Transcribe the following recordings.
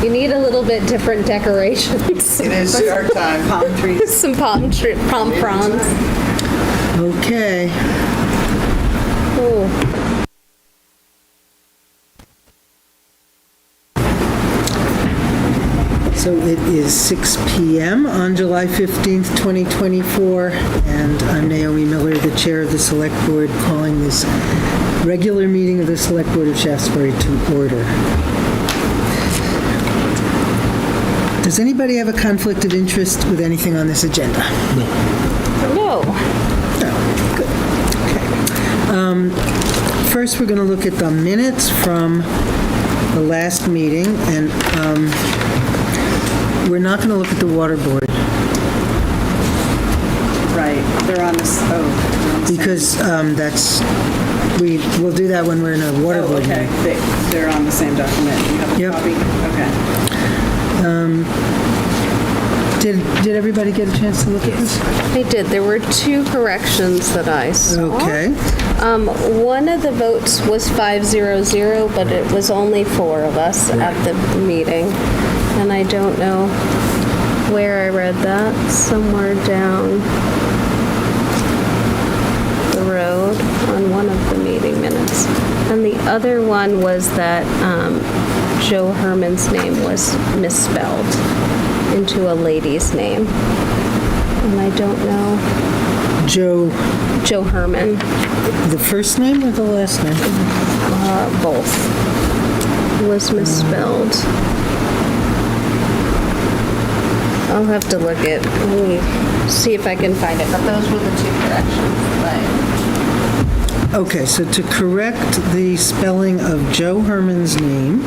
You need a little bit different decorations. It is our time. Palm trees. Some palm fronds. Okay. Ooh. So it is 6 p.m. on July 15th, 2024, and I'm Naomi Miller, the Chair of the Select Board, calling this regular meeting of the Select Board of Shaftsbury to order. Does anybody have a conflict of interest with anything on this agenda? No. No. Good. Okay. First, we're going to look at the minutes from the last meeting, and we're not going to look at the water board Right, they're on this, because we'll do that when we're in a water board okay, meeting. they're on the same document. You have a Yep. copy? Okay. Did everybody get a chance to look at this? I did. There were 2 corrections that I saw. Okay. One of the votes was 500, but it was only 4 of us at the meeting. And I don't know where I read that. Somewhere down the road on one of the meeting minutes. And the other one was that Joe Herman's name was misspelled into a lady's name. And I don't know. Joe, Joe Herman. the first name or the last name? Both. Was misspelled. I'll have to look at, let me see if I can find it, but those were the 2 corrections. Okay, so to correct the spelling of Joe Herman's name,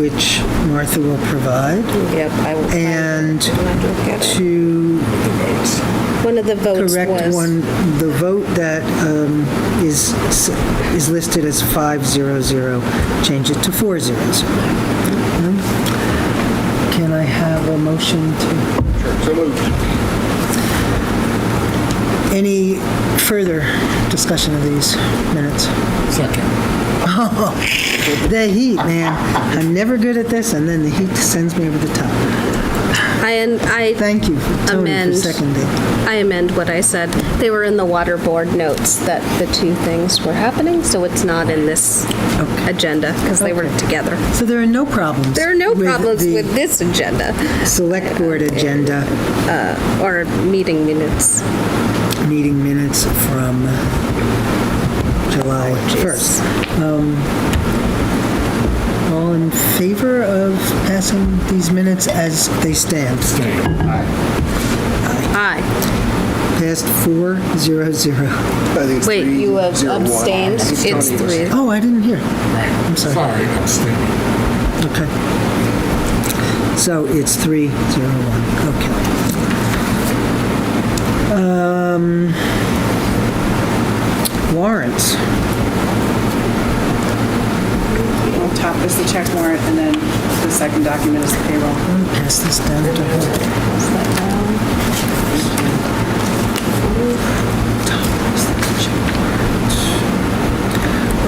which Martha will provide, Yep, I will find it and when I look at it. to One of the votes correct was, the vote that is listed as 500, change it to 400. Can I have a motion to? So moved. Any further discussion of these minutes? Second. Oh, the heat, man. I'm never good at this, and then the heat sends me over the top. I Thank you, Tony, amend. for seconding. I amend what I said. They were in the water board notes that the 2 things were happening, so it's not in this agenda because they were together. So there are no problems. There are no problems the with this agenda Select Board agenda, or meeting minutes. meeting minutes from July 1st. All in favor of passing these minutes as they stand? Aye. Passed 400. Wait, you have abstained? It's 3. Oh, I didn't hear. I'm sorry. Sorry, abstaining. Okay. So it's 301. Okay. Warrants. On top is the check warrant, and then the second document is the payroll. I'll pass this down to her.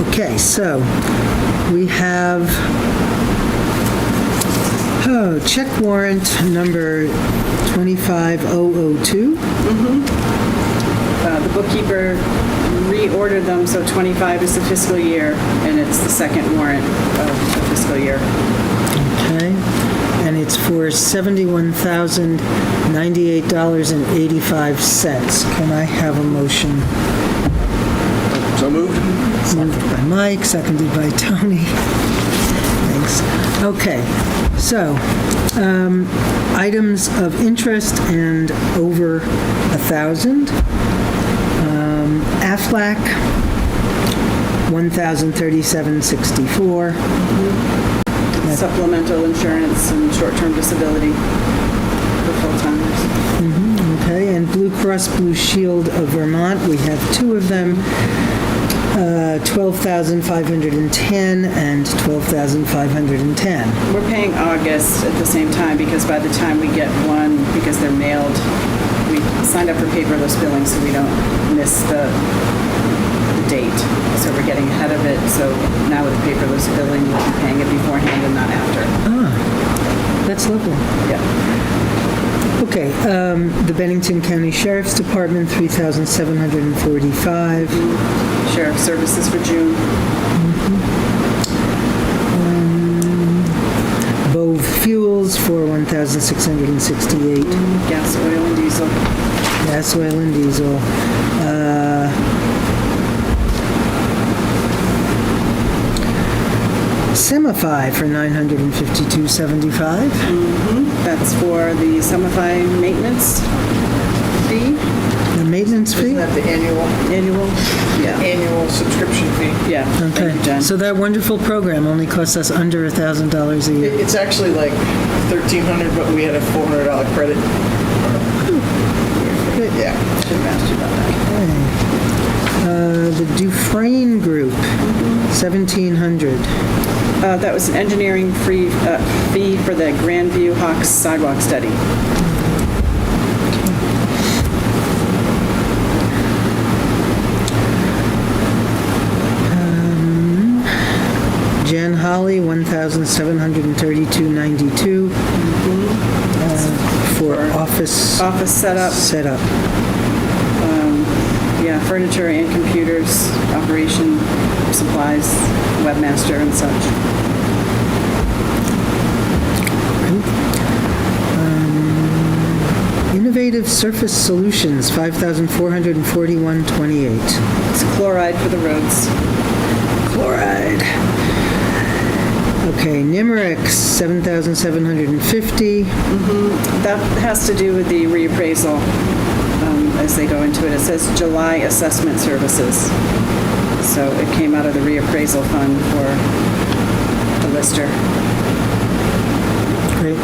Okay, so we have check warrant number 25002. The bookkeeper reordered them, so 25 is the fiscal year, and it's the second warrant of the fiscal year. Okay, and it's for $71,098.85. Can I have a motion? So moved. Moved by Mike, seconded by Tony. Thanks. Okay, so items of interest and over 1,000. Aflac, $1,037.64. Supplemental insurance and short-term disability for full-timers. Okay, and Blue Cross Blue Shield of Vermont, we have 2 of them, $12,510 and $12,510. We're paying August at the same time because by the time we get one, because they're mailed, we signed up for paperless billing so we don't miss the date. So we're getting ahead of it. So now with paperless billing, we'll be paying it beforehand and not after. that's lovely. Yeah. Okay, the Bennington County Sheriff's Department, $3,745. Sheriff Services for June. Bove Fuels for $1,668. Gas, oil, and diesel. Gas, oil, and diesel. Semify for $952.75. That's for the Sumify maintenance fee, The maintenance fee? Isn't that the annual annual, subscription fee? yeah. Thank you, Okay, Jen. so that wonderful program only costs us under $1,000 a year. It's actually like $1,300, but we had a $400 credit. Yeah. Should have asked you about that. The Dufresne Group, $1,700. That was an engineering fee for the Grandview Hawks sidewalk study. Jan Holly, $1,732.92 for office Office setup, setup. yeah, furniture and computers, operation supplies, webmaster and such. Innovative Surface Solutions, $5,441.28. It's chloride for the roads. Chloride. Okay, Nimerex, $7,750. That has to do with the reappraisal as they go into it. It says July assessment services. So it came out of the reappraisal fund for the lister. Great.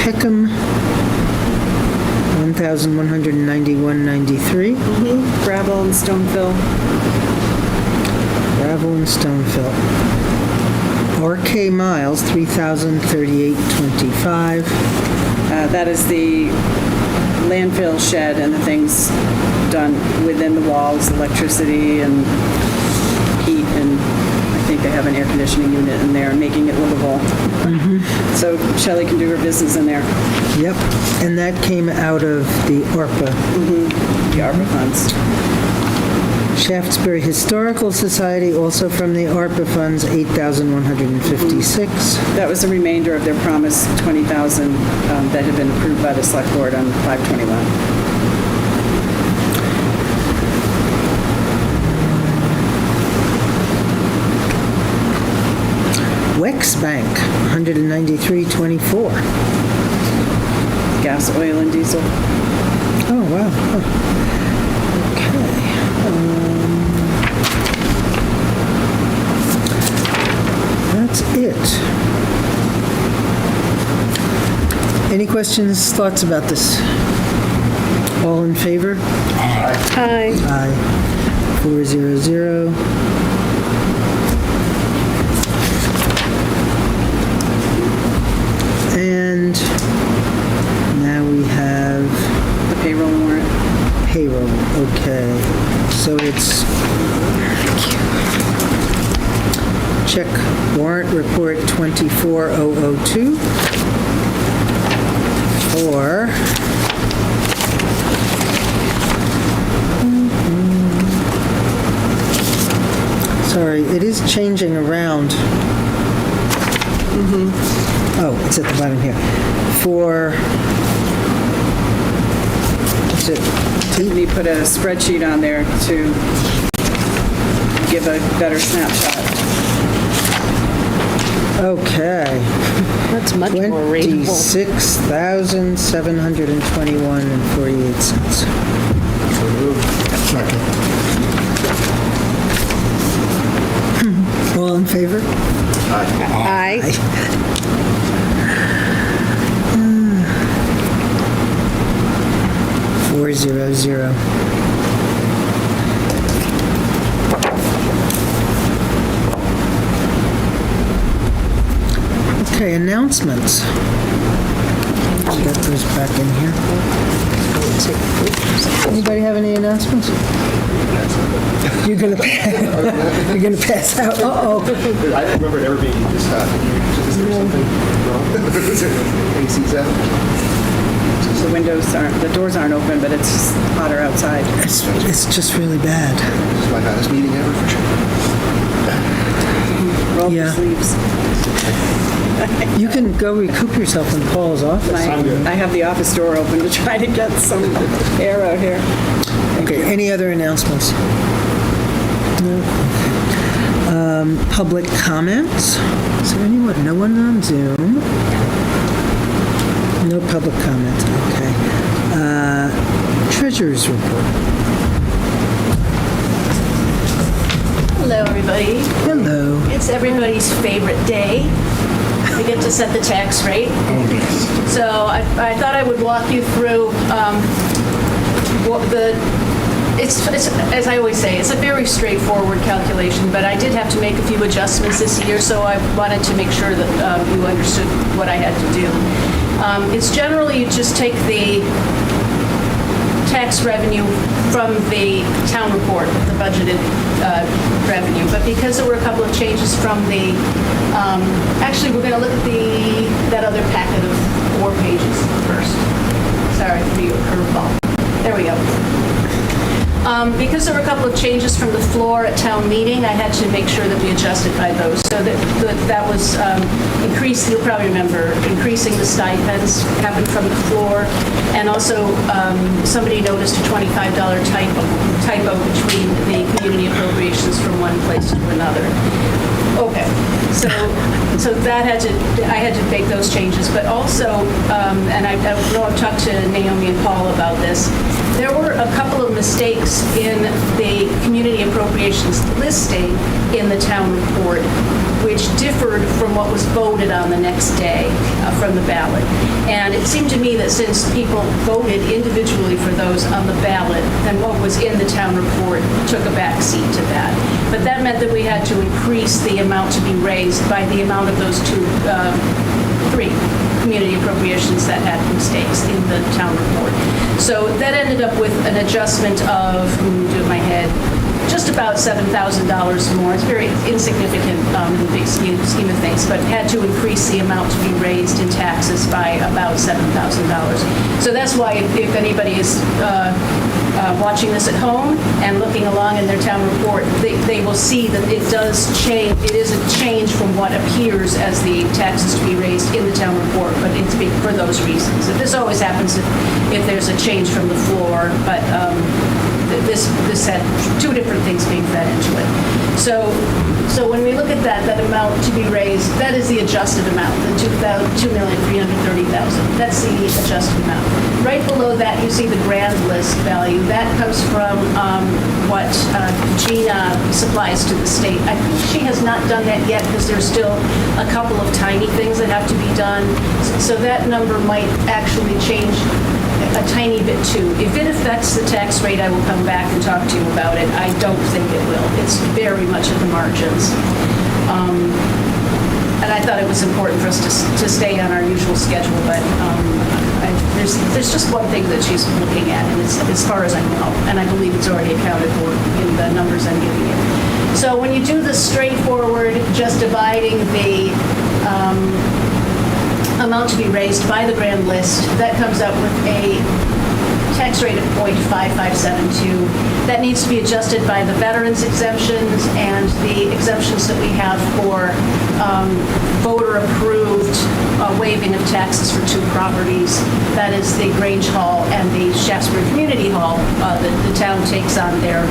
Peckham, $1,191.93. Gravel and stone fill. Gravel and stone fill. RK Miles, $3,038.25. That is the landfill shed and the things done within the walls, electricity and heat, and I think they have an air conditioning unit in there, making it livable. So Shelley can do her business in there, Yep, and that came out of the ARPA. the ARPA funds. Shaftsbury Historical Society, also from the ARPA funds, $8,156. That was the remainder of their promised $20,000 that had been approved by the select board on 5/21. Wex Bank, $193.24. Gas, oil, and diesel. Oh, wow. Huh. Okay. That's it. Any questions, thoughts about this? All in favor? Hi. Aye. 400. And now we have The payroll warrant. payroll. Okay. So it's check warrant report 24002 or sorry, it is changing around. Oh, it's at the bottom here. For, what's it? Tiffany put a spreadsheet on there to give a better snapshot. Okay. That's much more readable. $26,721.48. Second. All in favor? Aye. 400. Okay, announcements. Get those back in here. Anybody have any announcements? You You're gonna pass out. Uh-oh. I don't remember it ever being this hot. Is there something wrong? AC's out? The doors aren't open, but it's just hotter outside. It's just really bad. This is my hottest meeting ever, for sure. Roll up Yeah. your sleeves. You can go recoup yourself in Paul's office. I have the office door open to try to get some air out here. Okay, any other announcements? No? Public comments? Is there anyone? No one on Zoom? No public comments, okay. Treasurer's report. Hello, everybody. Hello. It's everybody's favorite day. We get to set the tax rate. So I thought I would walk you through what it's, as I always say, it's a very straightforward calculation, but I did have to make a few adjustments this year, so I wanted to make sure that you understood what I had to do. It's generally you just take the tax revenue from the town report, the budgeted revenue. But because there were a couple of changes from the, actually, we're going to look at that other packet of 4 pages first. Sorry for your curveball. There we go. Because there were a couple of changes from the floor at town meeting, I had to make sure that we adjusted by those. So that was increased, you'll probably remember, increasing the stipends happened from the floor. And also, somebody noticed a $25 typo between the community appropriations from one place to another. Okay, so that I had to make those changes, but also, and I know I've talked to Naomi and Paul about this, there were a couple of mistakes in the community appropriations listing in the town report, which differed from what was voted on the next day from the ballot. And it seemed to me that since people voted individually for those on the ballot, then what was in the town report took a back seat to that. But that meant that we had to increase the amount to be raised by the amount of those 3 community appropriations that had mistakes in the town report. So that ended up with an adjustment of, do it in my head, just about $7,000 more. It's very insignificant in the big scheme of things, but had to increase the amount to be raised in taxes by about $7,000. So that's why if anybody is watching this at home and looking along in their town report, they will see that it does change. It is a change from what appears as the taxes to be raised in the town report, but it's for those reasons. This always happens if there's a change from the floor, but this had 2 different things being fed into it. So when we look at that amount to be raised, that is the adjusted amount, the $2,330,000. That's the adjusted amount. Right below that, you see the grand list value. That comes from what Gina supplies to the state. I think she has not done that yet because there's still a couple of tiny things that have to be done. So that number might actually change a tiny bit too. If it affects the tax rate, I will come back and talk to you about it. I don't think it will. It's very much at the margins. And I thought it was important for us to stay on our usual schedule, but there's just one thing that she's looking at, and it's as far as I know, and I believe it's already accounted for in the numbers I'm giving you. So when you do the straightforward, just dividing the amount to be raised by the grand list, that comes up with a tax rate of 0.5572. That needs to be adjusted by the veterans exemptions and the exemptions that we have for voter-approved waiving of taxes for 2 properties. That is the Grange Hall and the Shaftsbury Community Hall that the town takes on their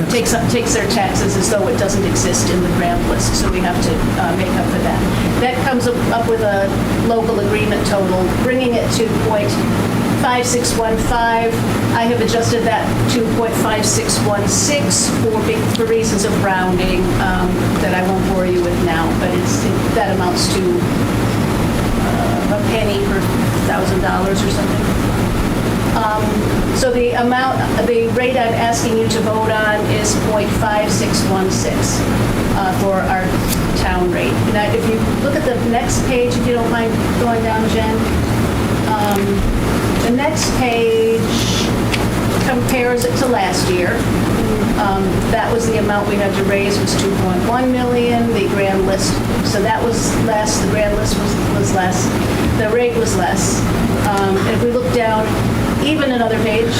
takes their taxes as though it doesn't exist in the grand list, so we have to make up for that. That comes up with a local agreement total, bringing it to 0.5615. I have adjusted that to 0.5616 for reasons of rounding that I won't bore you with now, but that amounts to a penny per $1,000 or something. So the rate I'm asking you to vote on is 0.5616 for our town rate. Now, if you look at the next page, if you don't mind going down, Jen. The next page compares it to last year. That was the amount we had to raise, was 2.1 million. The grand list, so that was less. The grand list was less. The rate was less. If we look down, even another page,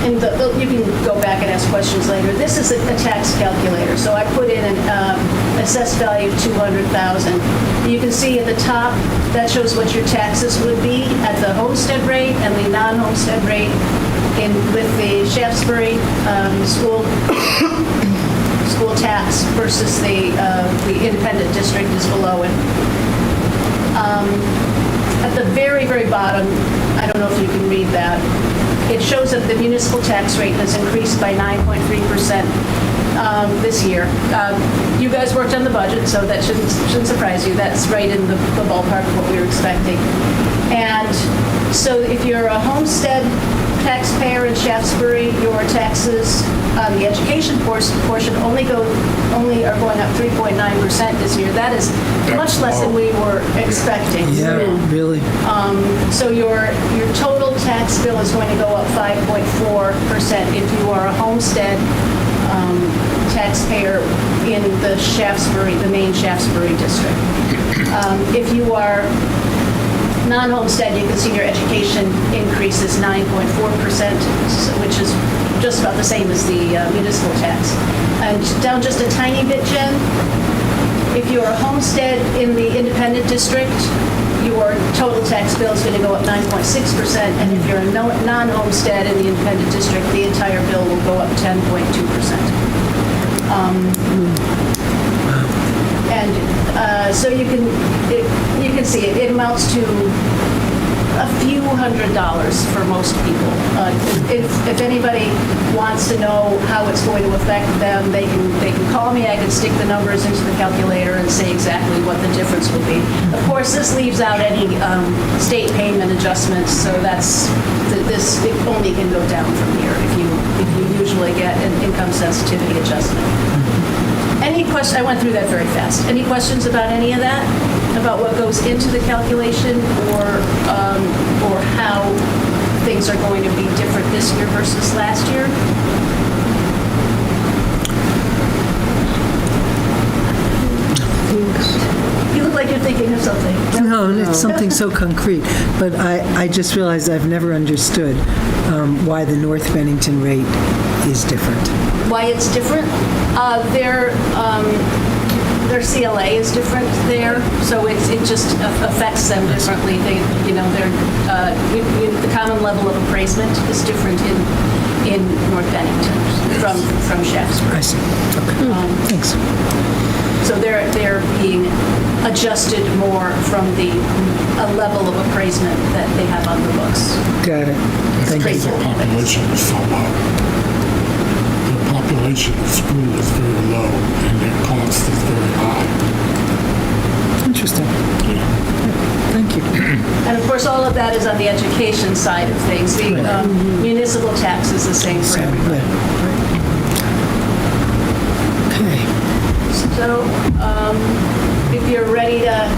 and you can go back and ask questions later. This is a tax calculator, so I put in an assessed value of 200,000. You can see at the top that shows what your taxes would be at the homestead rate and the non-homestead rate. With the Shaftsbury school tax versus the independent district is below it. At the very, very bottom, I don't know if you can read that, it shows that the municipal tax rate has increased by 9.3% this year. You guys worked on the budget, so that shouldn't surprise you. That's right in the ballpark of what we were expecting. And so if you're a homestead taxpayer in Shaftsbury, your taxes on the education portion only are going up 3.9% this year. That is much less than we were expecting. Yeah, really. So your total tax bill is going to go up 5.4% if you are a homestead taxpayer in the Shaftsbury, the main Shaftsbury district. If you are non-homestead, you can see your education increase is 9.4%, which is just about the same as the municipal tax. And down just a tiny bit, Jen, if you're a homestead in the independent district, your total tax bill is going to go up 9.6%, and if you're a non-homestead in the independent district, the entire bill will go up 10.2%. And so you can see it amounts to a few $100s for most people. If anybody wants to know how it's going to affect them, they can call me. I can stick the numbers into the calculator and say exactly what the difference will be. Of course, this leaves out any state payment adjustments, so it only can go down from here if you usually get an income sensitivity adjustment. Any question? I went through that very fast. Any questions about any of that? About what goes into the calculation, or how things are going to be different this year versus last year? You look like you're thinking of something. No, it's something so concrete. But I just realized I've never understood why the North Bennington rate is different. Why it's different? Their CLA is different there, so it just affects them differently. The common level of appraisement is different in North Bennington from Shaftsbury. I see. Okay. Thanks. So they're being adjusted more from a level of appraisement that they have on the books. Got it. Thank you. The population is so low. The population of school is very low, and their cost is very high. Interesting. Thank you. And of course, all of that is on the education side of things. The municipal tax is the same for everybody. Okay. So if you're ready to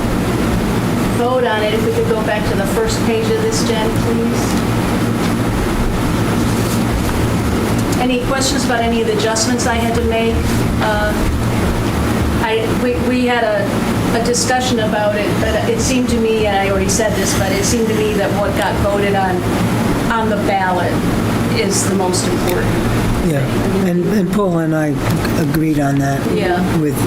vote on it, if we could go back to the first page of this, Jen, please. Any questions about any of the adjustments I had to make? We had a discussion about it, but it seemed to me, and I already said this, but it seemed to me that what got voted on the ballot is the most important. Yeah, and Paul and I agreed on that. Yeah. With,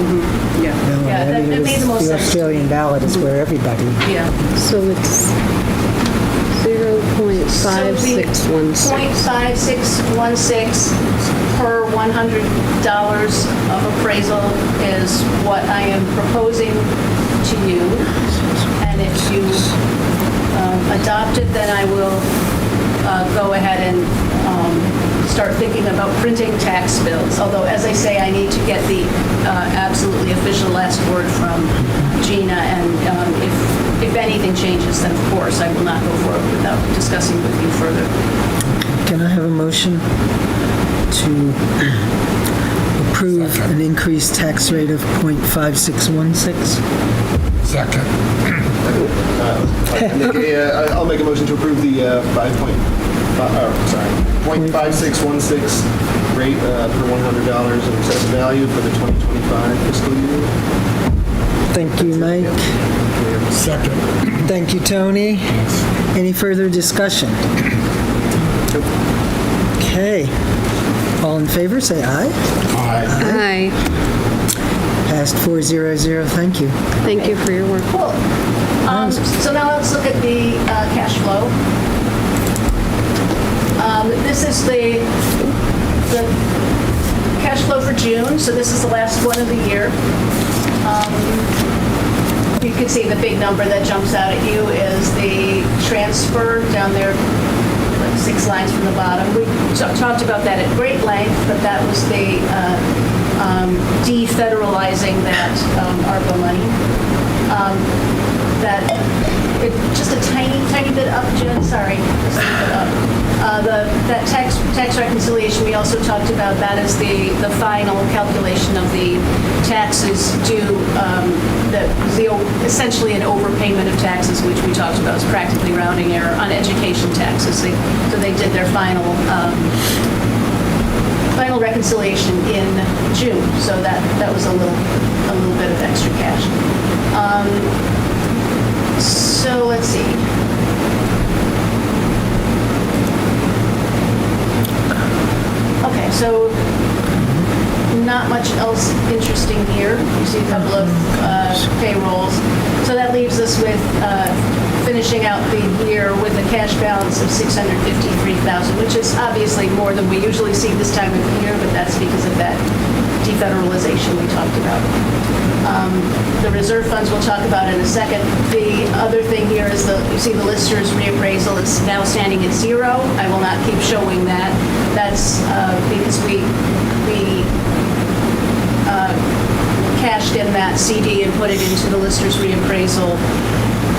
Yeah, that made the most the sense. Australian ballot is where everybody. Yeah. So it's 0.5616. 0.5616 per $100 of appraisal is what I am proposing to you. And if you adopt it, then I will go ahead and start thinking about printing tax bills. Although, as I say, I need to get the absolutely official last word from Gina, and if anything changes, then of course I will not go forward without discussing with you further. Can I have a motion to approve an increased tax rate of 0.5616? Second. I'll make a motion to approve the 5.4% .5616 rate per $100 of assessed value for the 2025 fiscal year. Thank you, Mike. Second. Thank you, Tony. Any further discussion? Okay. All in favor, say aye. Hi. Passed 400. Thank you. Thank you for your work. Cool. So now let's look at the cash flow. This is the cash flow for June, so this is the last one of the year. You can see the big number that jumps out at you is the transfer down there, like 6 lines from the bottom. We talked about that at great length, but that was the defederalizing that ARPA money. Just a tiny bit up, Jen, sorry, just a bit up. That tax reconciliation we also talked about, that is the final calculation of the taxes due, essentially an overpayment of taxes, which we talked about is practically rounding error on education taxes. So they did their final reconciliation in June, so that was a little bit of extra cash. So let's see. Okay, so not much else interesting here. You see a couple of payrolls. So that leaves us with finishing out the year with a cash balance of $653,000, which is obviously more than we usually see this time of year, but that's because of that defederalization we talked about. The reserve funds we'll talk about in a second. The other thing here is you see the Lister's reappraisal. It's now standing at 0. I will not keep showing that. That's because we cashed in that CD and put it into the Lister's reappraisal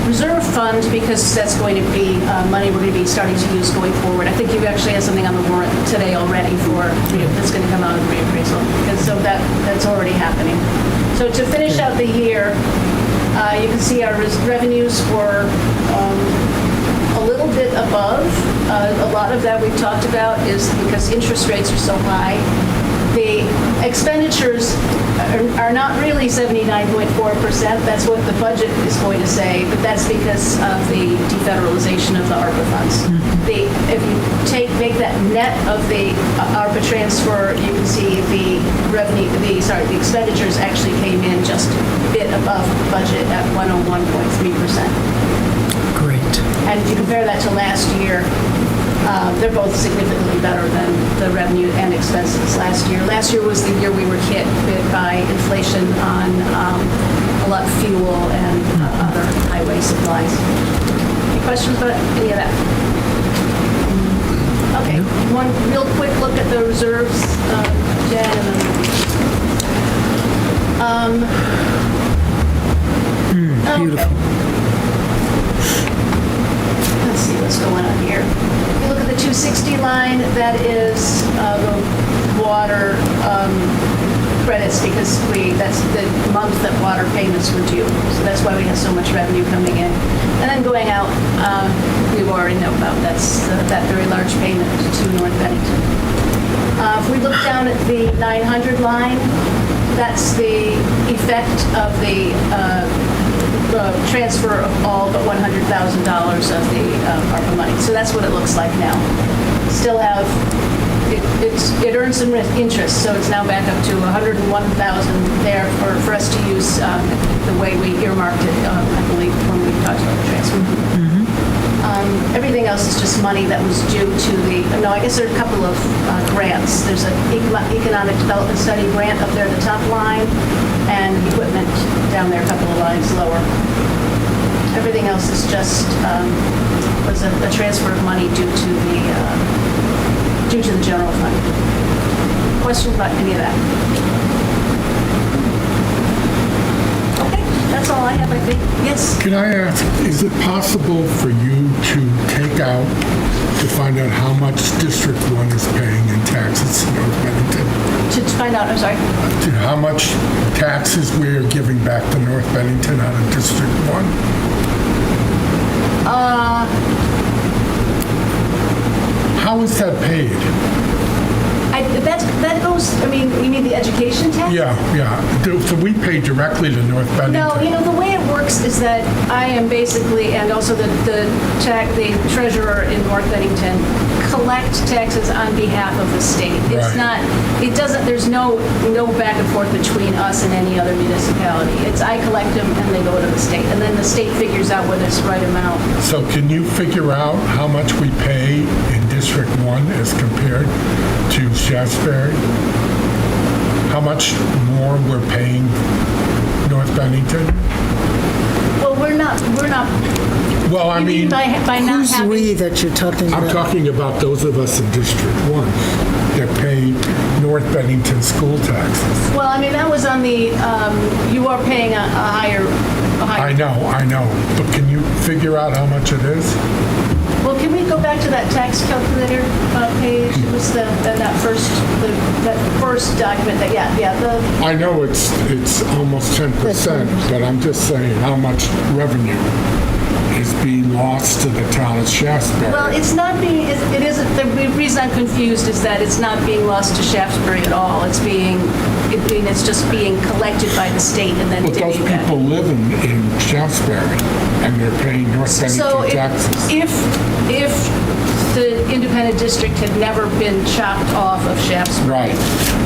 reserve fund because that's going to be money we're going to be starting to use going forward. I think you actually have something on the warrant today already that's going to come out of the reappraisal, and so that's already happening. So to finish out the year, you can see our revenues were a little bit above. A lot of that we've talked about is because interest rates are so high. The expenditures are not really 79.4%. That's what the budget is going to say, but that's because of the defederalization of the ARPA funds. If you make that net of the ARPA transfer, you can see the expenditures actually came in just a bit above budget at 101.3%. Great. And if you compare that to last year, they're both significantly better than the revenue and expenses last year. Last year was the year we were hit by inflation on a lot of fuel and other highway supplies. Any questions about any of that? Okay, one real quick look at the reserves, Jen, and then Beautiful. let's see what's going on here. If you look at the 260 line, that is the water credits because that's the month that water payments were due. So that's why we have so much revenue coming in. And then going out, we already know about that very large payment to North Bennington. If we look down at the 900 line, that's the effect of the transfer of all but $100,000 of the ARPA money. So that's what it looks like now. Still have, it earns some interest, so it's now back up to $101,000 there for us to use the way we earmarked it, I believe, when we talked about the transfer. Everything else is just money that was due to I guess there are a couple of grants. There's an economic development study grant up there at the top line, and equipment down there a couple of lines lower. Everything else is just was a transfer of money due to the general fund. Questions about any of that? Okay, that's all I have, I think. Yes? Can I ask, is it possible for you to take out, to find out how much District 1 is paying in taxes to North Bennington? To find out, I'm sorry. To how much taxes we're giving back to North Bennington out of District 1? how is that paid? That goes, I mean, you mean the education tax? Yeah. So we pay directly to North Bennington? No, the way it works is that I am basically, and also the treasurer in North Bennington, collect taxes on behalf of the state. It's Right. there's no back and forth between us and any other municipality. I collect them and they go to the state, and then the state figures out whether it's the right amount. So can you figure out how much we pay in District 1 as compared to Shaftsbury? How much more we're paying North Bennington? Well, we're not. Well, I You mean, by not Who's having. we that you're talking about? I'm talking about those of us in District 1 that pay North Bennington school taxes. Well, I mean, that was on the. You are paying a higher. I know, but can you figure out how much it is? Well, can we go back to that tax calculator page? It was that first document that, the, I know it's almost 10%, but I'm just saying how much revenue is being lost to the town of Shaftsbury. well, it's not being, it isn't, the reason I'm confused is that it's not being lost to Shaftsbury at all. It's just being collected by the state and then But those taken back. people live in Shaftsbury, and they're paying North So Bennington taxes. if the independent district had never been chopped off of Shaftsbury, Right.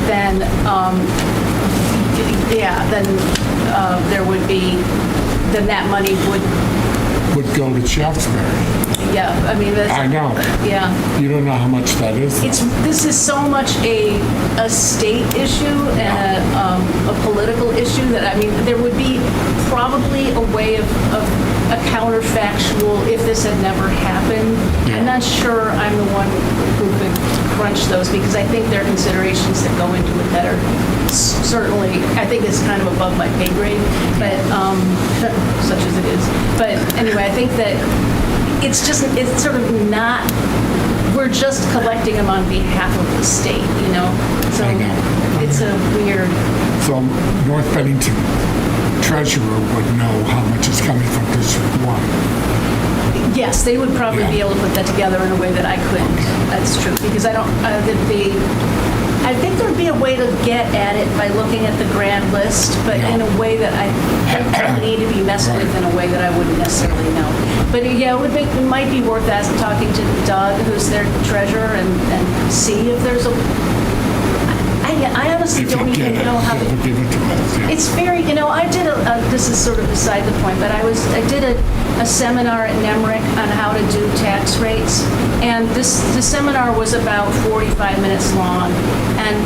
then, there would be, then that money Would go to Shaftsbury. I mean, that's. I know. Yeah. You don't know how much that is. though. This is so much a state issue and a political issue that, I mean, there would be probably a way of a counterfactual if this had never happened. Yeah. I'm not sure I'm the one who could crunch those because I think there are considerations that go into it that are certainly, I think it's kind of above my pay grade, but such as it is. But anyway, I think that it's sort of not, we're just collecting them on behalf of the state, So I know. it's a weird, So North Bennington treasurer would know how much is coming from District 1. yes, they would probably be able to put that together in a way that I couldn't. That's true, because I think there'd be a way to get at it by looking at the grand list, but in a way that I think need to be messed with in a way that I wouldn't necessarily know. But it might be worth talking to Doug, who's their treasurer, and see if there's I honestly If you don't get even it, know how to. he'll give it to us. Yeah. It's very, I did this is sort of beside the point, but I did a seminar at Nemrick on how to do tax rates, and the seminar was about 45 minutes long, and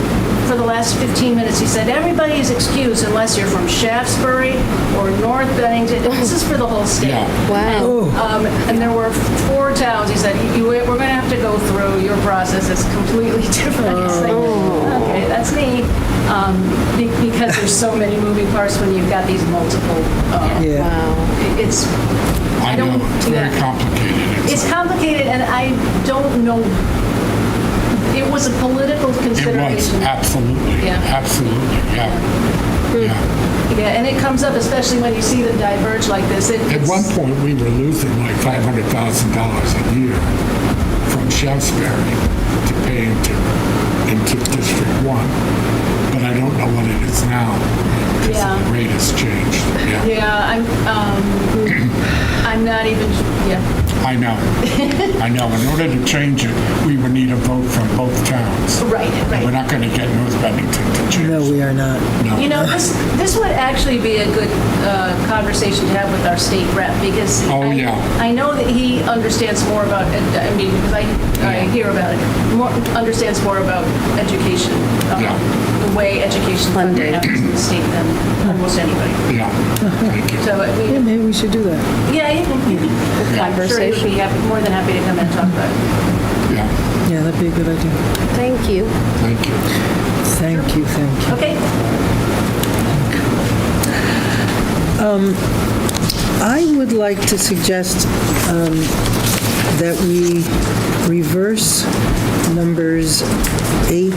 for the last 15 minutes he said, everybody is excused unless you're from Shaftsbury or North Bennington. This is for the whole state. Yeah. Wow. And there were 4 towns. He said, we're going to have to go through your process. It's completely different. It's like, okay, that's me. Because there's so many moving parts when you've got these multiple. Yeah. Wow. It's. I know, it's very complicated. It's complicated, and I don't know. It was a political It consideration. was, absolutely. Yeah. Absolutely, yeah. Yeah, and it comes up, especially when you see them diverge like this. At one point, we were losing like $500,000 a year from Shaftsbury to pay into District 1. But I don't know what it is now, because Yeah. the rate has changed. Yeah, Yeah, I'm not even. Yeah. I know. In order to change it, we would need a vote from both towns. Right. And we're not going to get North Bennington to change. No, we are not. No. This would actually be a good conversation to have with our state rep, because I know that he understands more about, I mean, because I hear about it, understands more about education, the way education funding happens in the state than almost anybody. Yeah, thank you. So, Yeah, maybe we should do that. I'm sure he'd be more than happy to come in and talk about it. Yeah, Yeah, that'd be a good idea. Thank you. thank you. Thank you. Okay. I would like to suggest that we reverse numbers 8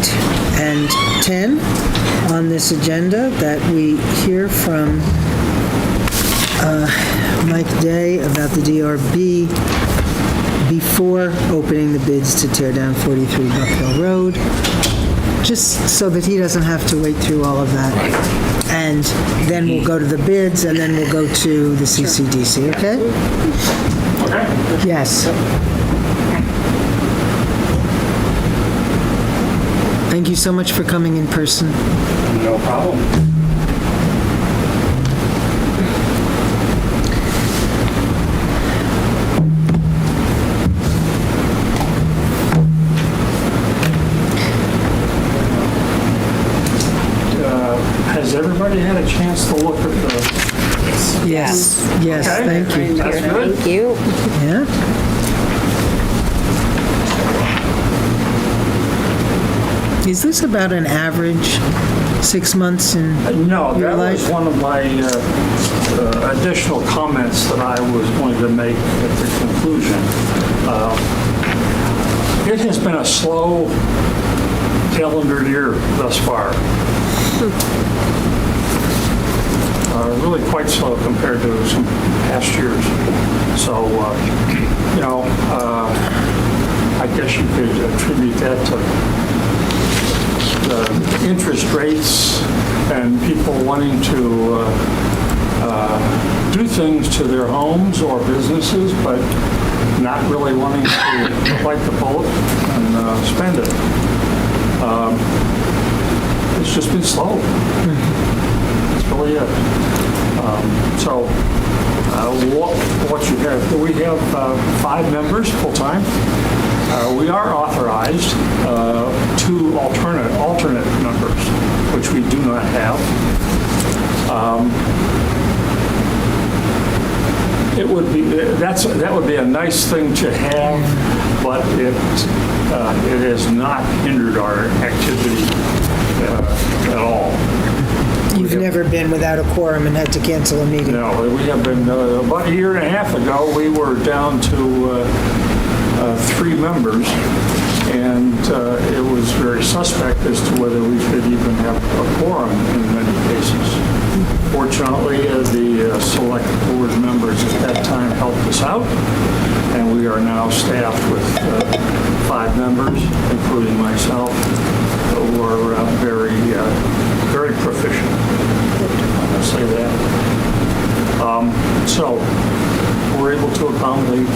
and 10 on this agenda, that we hear from Mike Day about the DRB before opening the bids to tear down 43 Buck Hill Road, just so that he doesn't have to wait through all of that. And then we'll go to the bids, and then we'll go to the CCDC, okay? Okay. Yes. Thank you so much for coming in person. No problem. Has everybody had a chance to look at the... Yes, yes, Okay. thank you. That's good. Thank you. Yeah? Is this about an average 6 months in No, your that was life? one of my additional comments that I was going to make at the conclusion. It has been a slow calendar year thus far. Really quite slow compared to some past years. So, I guess you could attribute that to the interest rates and people wanting to do things to their homes or businesses, but not really wanting to bite the bullet and spend it. It's just been slow. That's really it. What you have, we have 5 members full-time. We are authorized 2 alternate members, which we do not have. That would be a nice thing to have, but it has not hindered our activity at all. You've never been without a quorum and had to cancel a meeting? No, we have been, about a year and a half ago, we were down to 3 members, and it was very suspect as to whether we could even have a quorum in many cases. Fortunately, the select board members at that time helped us out, and we are now staffed with 5 members, including myself, who are very proficient. I'll say that. So we're able to accommodate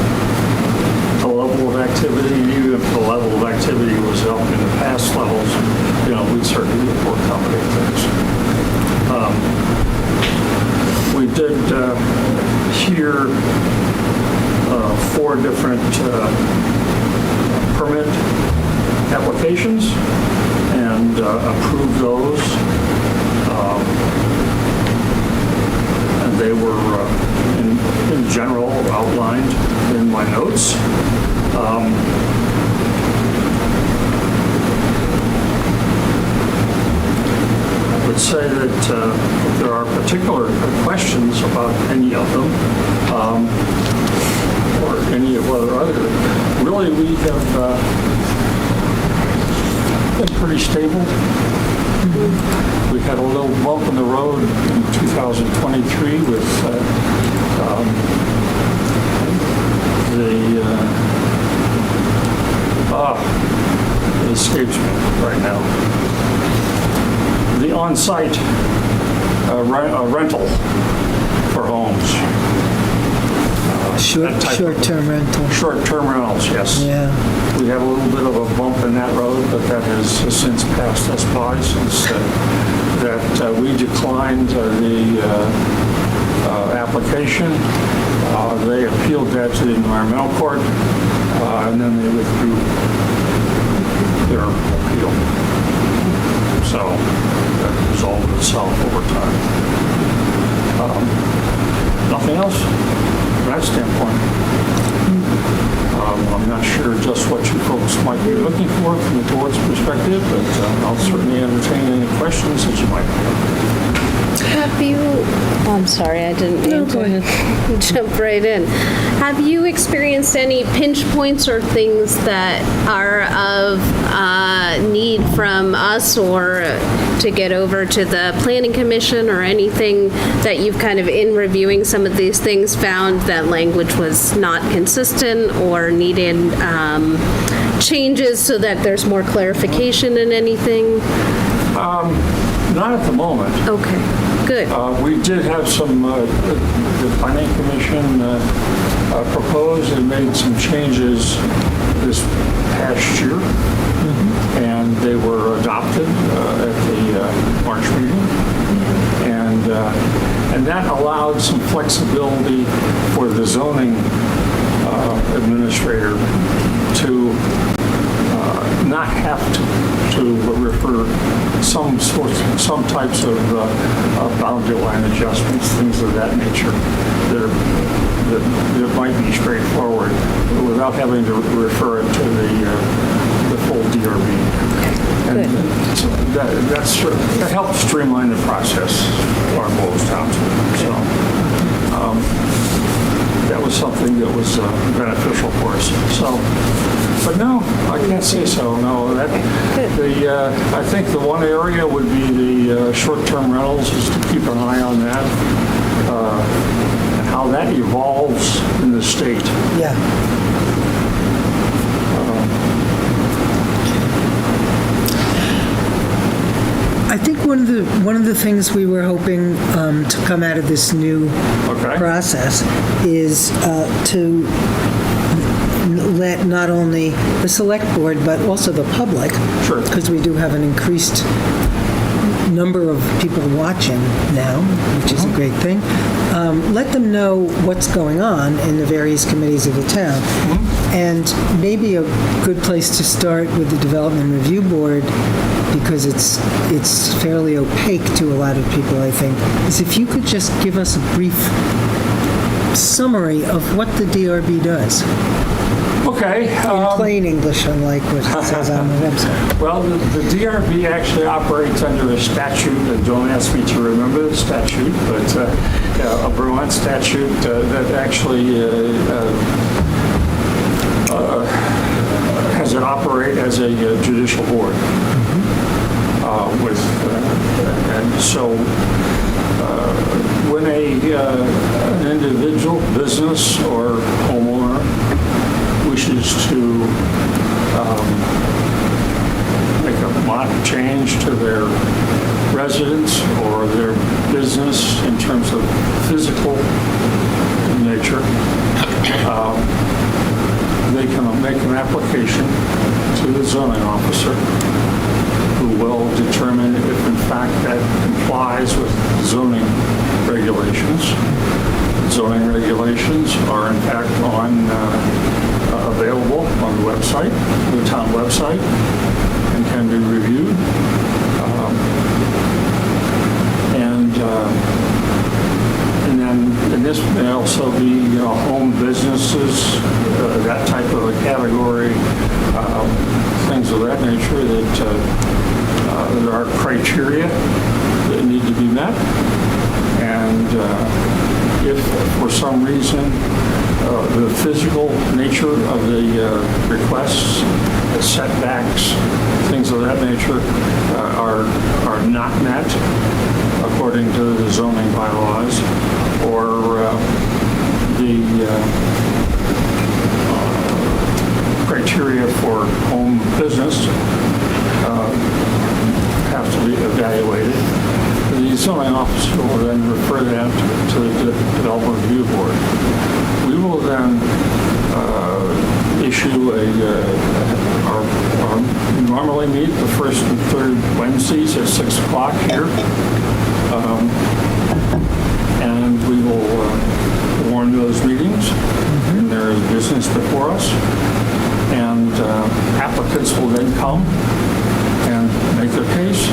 the level of activity, and even if the level of activity was up in the past levels, we certainly will accommodate things. We did hear 4 different permit applications and approved those. And they were in general outlined in my notes. I would say that if there are particular questions about any of them, or any of other, really we have been pretty stable. We had a little bump in the road in 2023 with it escapes me right now. The on-site rental for homes. Short-term rental. Short-term rentals, yes. Yeah. We had a little bit of a bump in that road, but that has since passed us by since that we declined the application. They appealed that to the environmental court, and then they withdrew their appeal. So that resolved itself over time. Nothing else from that standpoint. I'm not sure just what you folks might be looking for from the board's perspective, but I'll certainly entertain any questions that you might have. Have you, I'm sorry, I didn't mean to jump right in. Have you experienced any pinch points or things that are of need from us or to get over to the Planning Commission, or anything that you've kind of, in reviewing some of these things, found that language was not consistent or needed changes so that there's more clarification in anything? Not at the moment. Okay, good. We did have some, the Planning Commission proposed and made some changes this past year, and they were adopted at the March meeting. And that allowed some flexibility for the zoning administrator to not have to refer some types of boundary line adjustments, things of that nature that might be straightforward without having to refer it to the full DRB. And so that helps streamline the process for most towns. So that was something that was beneficial for us. So, but no, I can't say so. No, I think the one area would be the short-term rentals, is to keep an eye on that and how that evolves in the state. Yeah. I think one of the things we were hoping to come out of this new process is to let not only the select board but also the public, because we do have an increased number of people watching now, which is a great thing, let them know what's going on in the various committees of the town. And maybe a good place to start with the Development Review Board, because it's fairly opaque to a lot of people, I think, is if you could just give us a brief summary of what the DRB does. Okay. In plain English, unlike what it says on the website. Well, the DRB actually operates under a statute, and don't ask me to remember the statute, but a Vermont statute that actually has it operate as a judicial board. And so when an individual, business, or homeowner wishes to make a change to their residence or their business in terms of physical nature, they can make an application to the zoning officer, who will determine if in fact that complies with zoning regulations. Zoning regulations are in fact available on the website, the town website, and can be reviewed. And then this may also be home businesses, that type of a category, things of that nature that there are criteria that need to be met. And if for some reason the physical nature of the requests, the setbacks, things of that nature are not met according to the zoning bylaws, or the criteria for home business have to be evaluated, the zoning officer will then refer that to the Development Review Board. We will then issue we normally meet the first and third Wednesdays at 6 o'clock here. And we will warn those meetings, and there is business before us. And applicants will then come and make their case.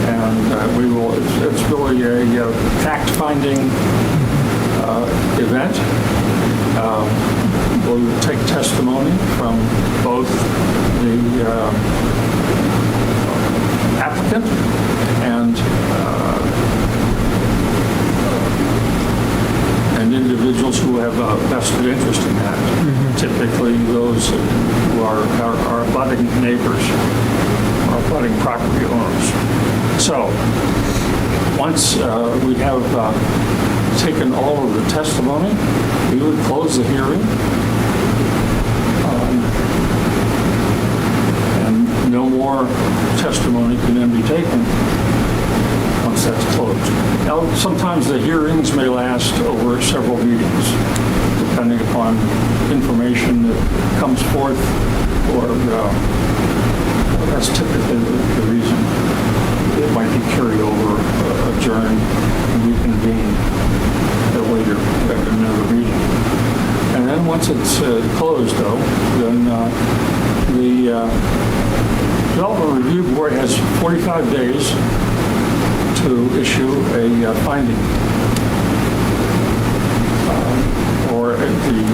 And we will, it's really a fact-finding event. We'll take testimony from both the applicant and vested interest in that. Typically, those who are abutting neighbors or abutting property owners. So, once we have taken all of the testimony, we would close the hearing. And no more testimony can then be taken once that's closed. Now, sometimes the hearings may last over several meetings, depending upon information that comes forth, or that's typically the reason. It might be carried over, adjourned, and reconvened at another meeting. And then once it's closed, though, then the Development Review Board has 45 days to issue a finding, or the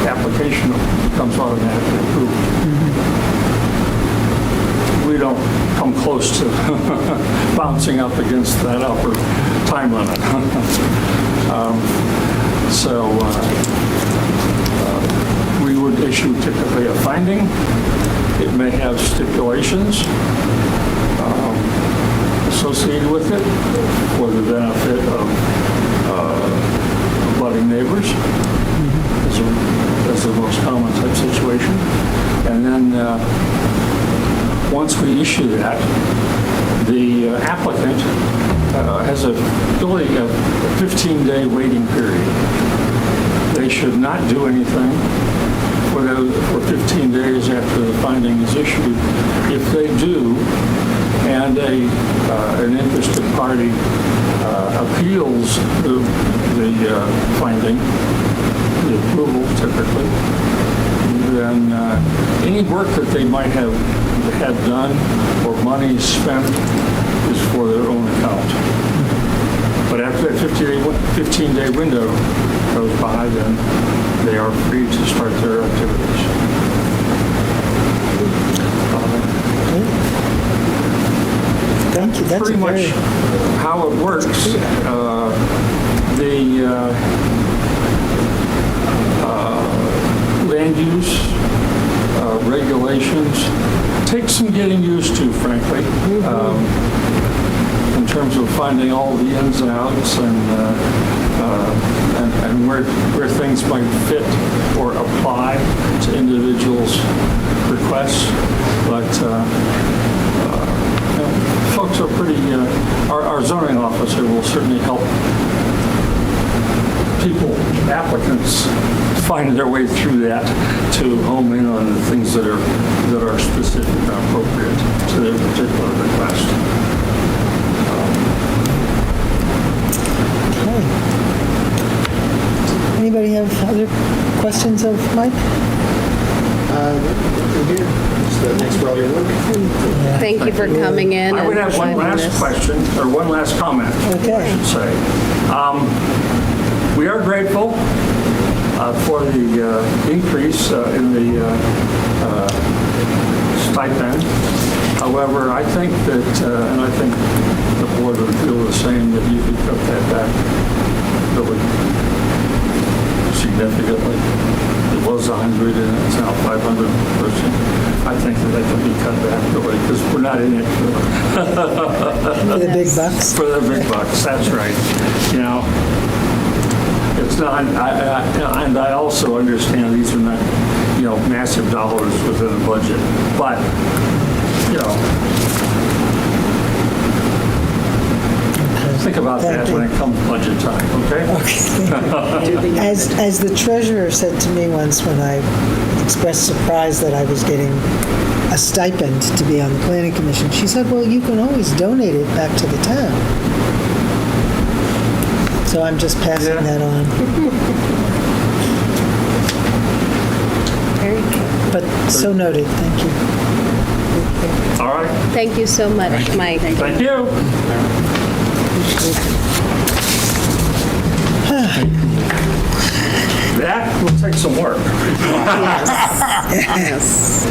application becomes automatically approved. We don't come close to bouncing up against that upper time limit. We would issue typically a finding. It may have stipulations associated with it for the benefit of abutting neighbors, as the most common type situation. And then once we issue that, the applicant has really a 15-day waiting period. They should not do anything for 15 days after the finding is issued. If they do, and an interested party appeals the finding, the approval typically, then any work that they might have had done or money spent is for their own account. But after that 15-day window goes by, then they are free to start their activities. Thank you. That's Pretty much very... how it works. The land use regulations take some getting used to, frankly, in terms of finding all the ins and outs and where things might fit or apply to individuals' requests. But folks are pretty, our zoning officer will certainly help people, applicants, find their way through that to home in on the things that are specific and appropriate to their particular request. Okay. Anybody have other questions of Mike? Thanks for all your work. Thank you for coming in. I would and have one sharing last this. question, or one last comment, Okay. I should say. We are grateful for the increase in the stipend. However, I think that, and I think the board would feel the same, that you could cut that back really significantly. It was 100 and it's now 500 per person. I think that can be cut back really, because we're not in it For the big bucks? for the big bucks. That's right. You know, it's not, and I also understand these are not, massive dollars within the budget, but, think about that when it comes budget time, okay? As the treasurer said to me once when I expressed surprise that I was getting a stipend to be on the planning commission, she said, well, you can always donate it back to the town. So I'm just passing that on. Very good. But so noted, thank you. All right, Thank you so much, Mike. thank you. That will take some work. Yes.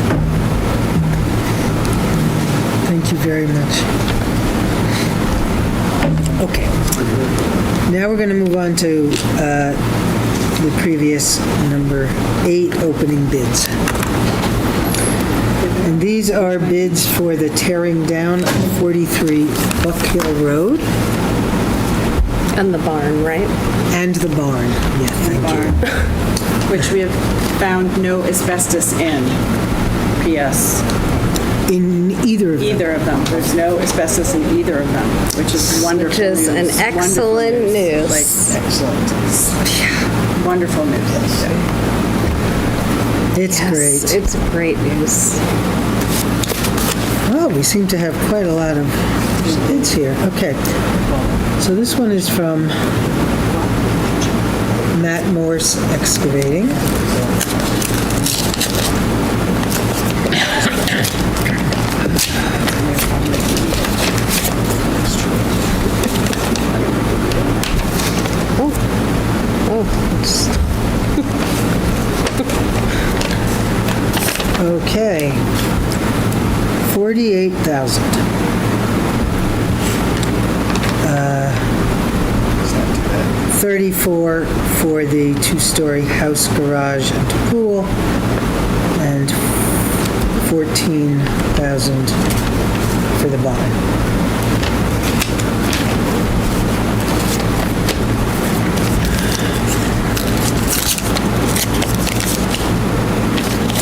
Thank you very much. Okay. Now we're going to move on to the previous number 8 opening bids. And these are bids for the tearing down of 43 Buck Hill Road And the barn, right? and the barn. Yeah, thank you. Which we have found no asbestos in. P.S. In either of them. Either of them. There's no asbestos in either of them, which is wonderful Which is news. an Wonderful excellent news. Like, Excellent. wonderful news. It's Yes, great. it's great news. Well, we seem to have quite a lot of bids here. Okay. So this one is from Matt Morse Excavating. Okay. 48,000. It's not too bad. 34 for the 2-story house, garage, and pool, and 14,000 for the barn.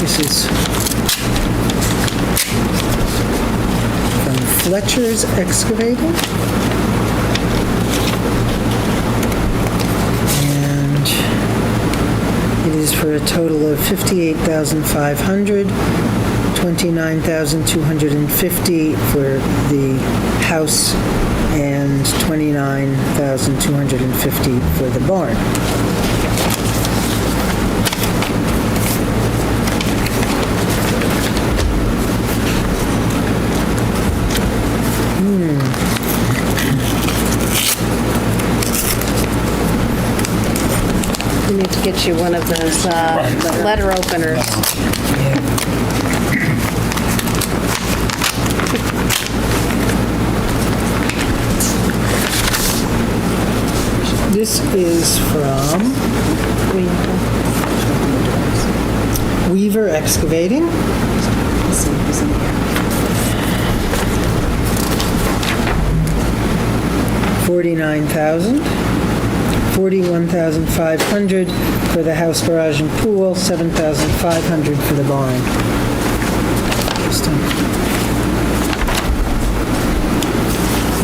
This is from Fletcher's Excavating. And it is for a total of $58,500, $29,250 for the house, and $29,250 for the barn. We need to get you one of those letter openers. This is from Weaver Excavating. Let's see who's in here. 49,000, 41,500 for the house, garage, and pool, 7,500 for the barn. Interesting.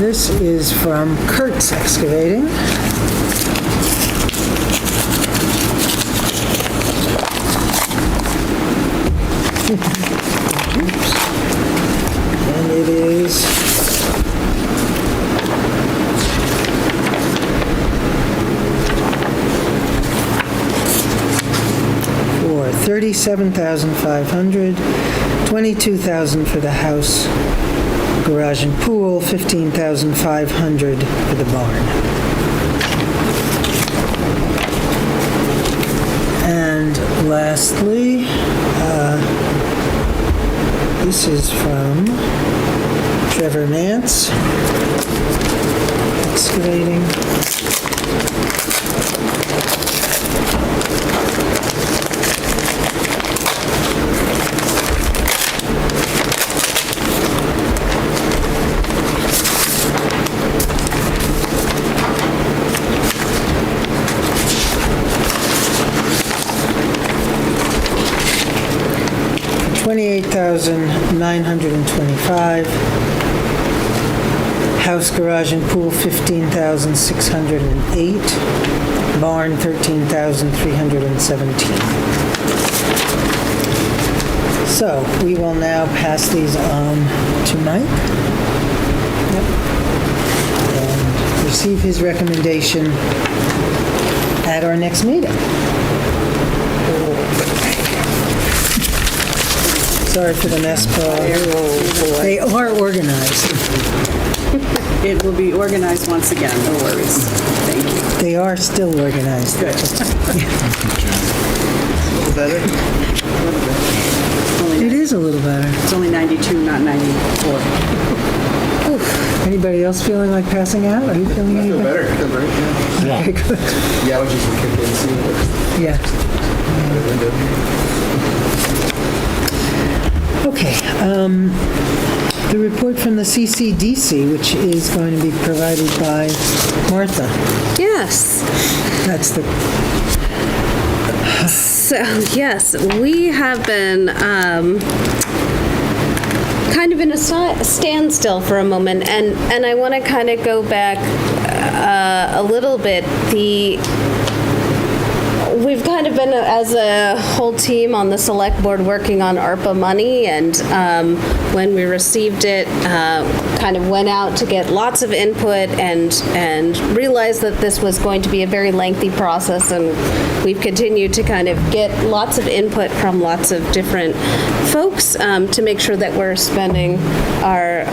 This is from Kurtz Excavating. Oops. And it is for $37,500, $22,000 for the house, garage, and pool, $15,500 for the barn. And lastly, this is from Trevor Nance, Excavating. $28,925. House, garage, and pool, $15,608. Barn, $13,317. So we will now pass these on to Mike. And receive his recommendation at our next meeting. Sorry for the mess, Paul. They are organized. It will be organized once again, no worries. Thank you. They are still organized. Good. A little better? It is a little better. It's only 92, not 94. Anybody else feeling like passing out? Are you feeling I any feel better? better. I feel great. Yeah. Okay, good. The allergies will kick in soon. Yeah. Okay. The report from the CCDC, which is going to be provided by Martha. Yes. That's the, So, yes, we have been kind of in a standstill for a moment, and I want to kind of go back a little bit. We've kind of been, as a whole team on the select board, working on ARPA money, and when we received it, kind of went out to get lots of input and realized that this was going to be a very lengthy process, and we've continued to kind of get lots of input from lots of different folks to make sure that we're spending our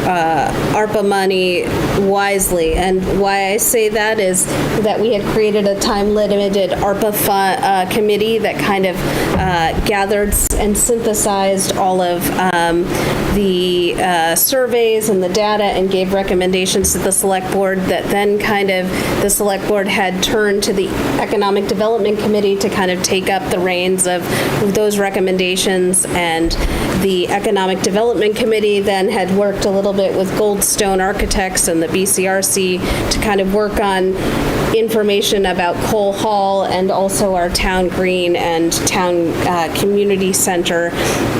ARPA money wisely. And why I say that is that we had created a time-limited ARPA committee that kind of gathered and synthesized all of the surveys and the data and gave recommendations to the select board, that then kind of the select board had turned to the Economic Development Committee to kind of take up the reins of those recommendations. And the Economic Development Committee then had worked a little bit with Goldstone Architects and the BCRC to kind of work on information about Cole Hall and also our town green and town community center.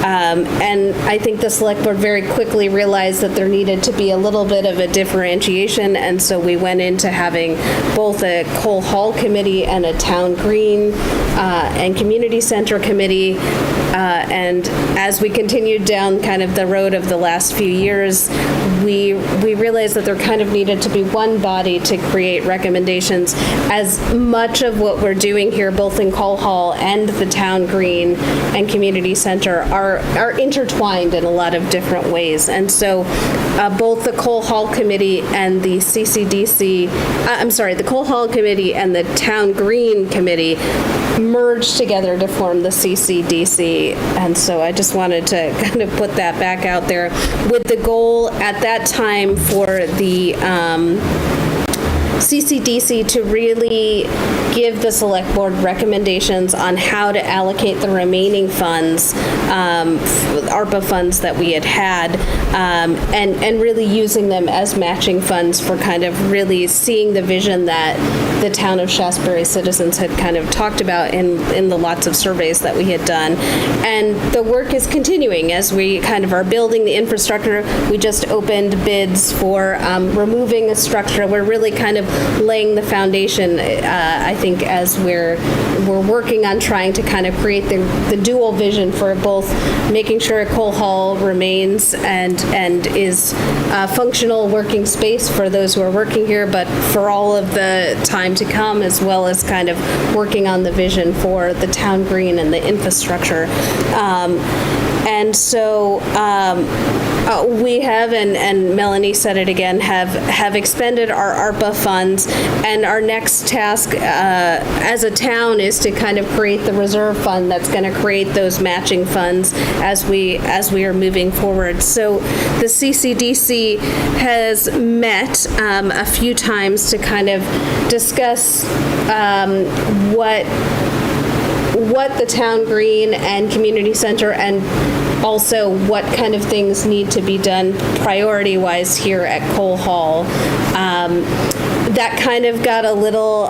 And I think the select board very quickly realized that there needed to be a little bit of a differentiation, and so we went into having both a Cole Hall committee and a town green and community center committee. And as we continued down kind of the road of the last few years, we realized that there kind of needed to be one body to create recommendations. As much of what we're doing here, both in Cole Hall and the Town Green and Community Center, are intertwined in a lot of different ways. And so both the Cole Hall Committee and the CCDC, the Cole Hall Committee and the Town Green Committee merged together to form the CCDC. And so I just wanted to kind of put that back out there with the goal at that time for the CCDC to really give the select board recommendations on how to allocate the remaining funds, ARPA funds that we had, and really using them as matching funds for kind of really seeing the vision that the town of Shaftsbury citizens had kind of talked about in the lots of surveys that we had done. And the work is continuing as we kind of are building the infrastructure. We just opened bids for removing a structure. We're really kind of laying the foundation, I think, as we're working on trying to kind of create the dual vision for both making sure Cole Hall remains and is a functional working space for those who are working here, but for all of the time to come, as well as kind of working on the vision for the town green and the infrastructure. And so we have, and Melanie said it again, have expended our ARPA funds, and our next task as a town is to kind of create the reserve fund that's going to create those matching funds as we are moving forward. So the CCDC has met a few times to kind of discuss what the town green and community center, and also what kind of things need to be done priority-wise here at Cole Hall. That kind of got a little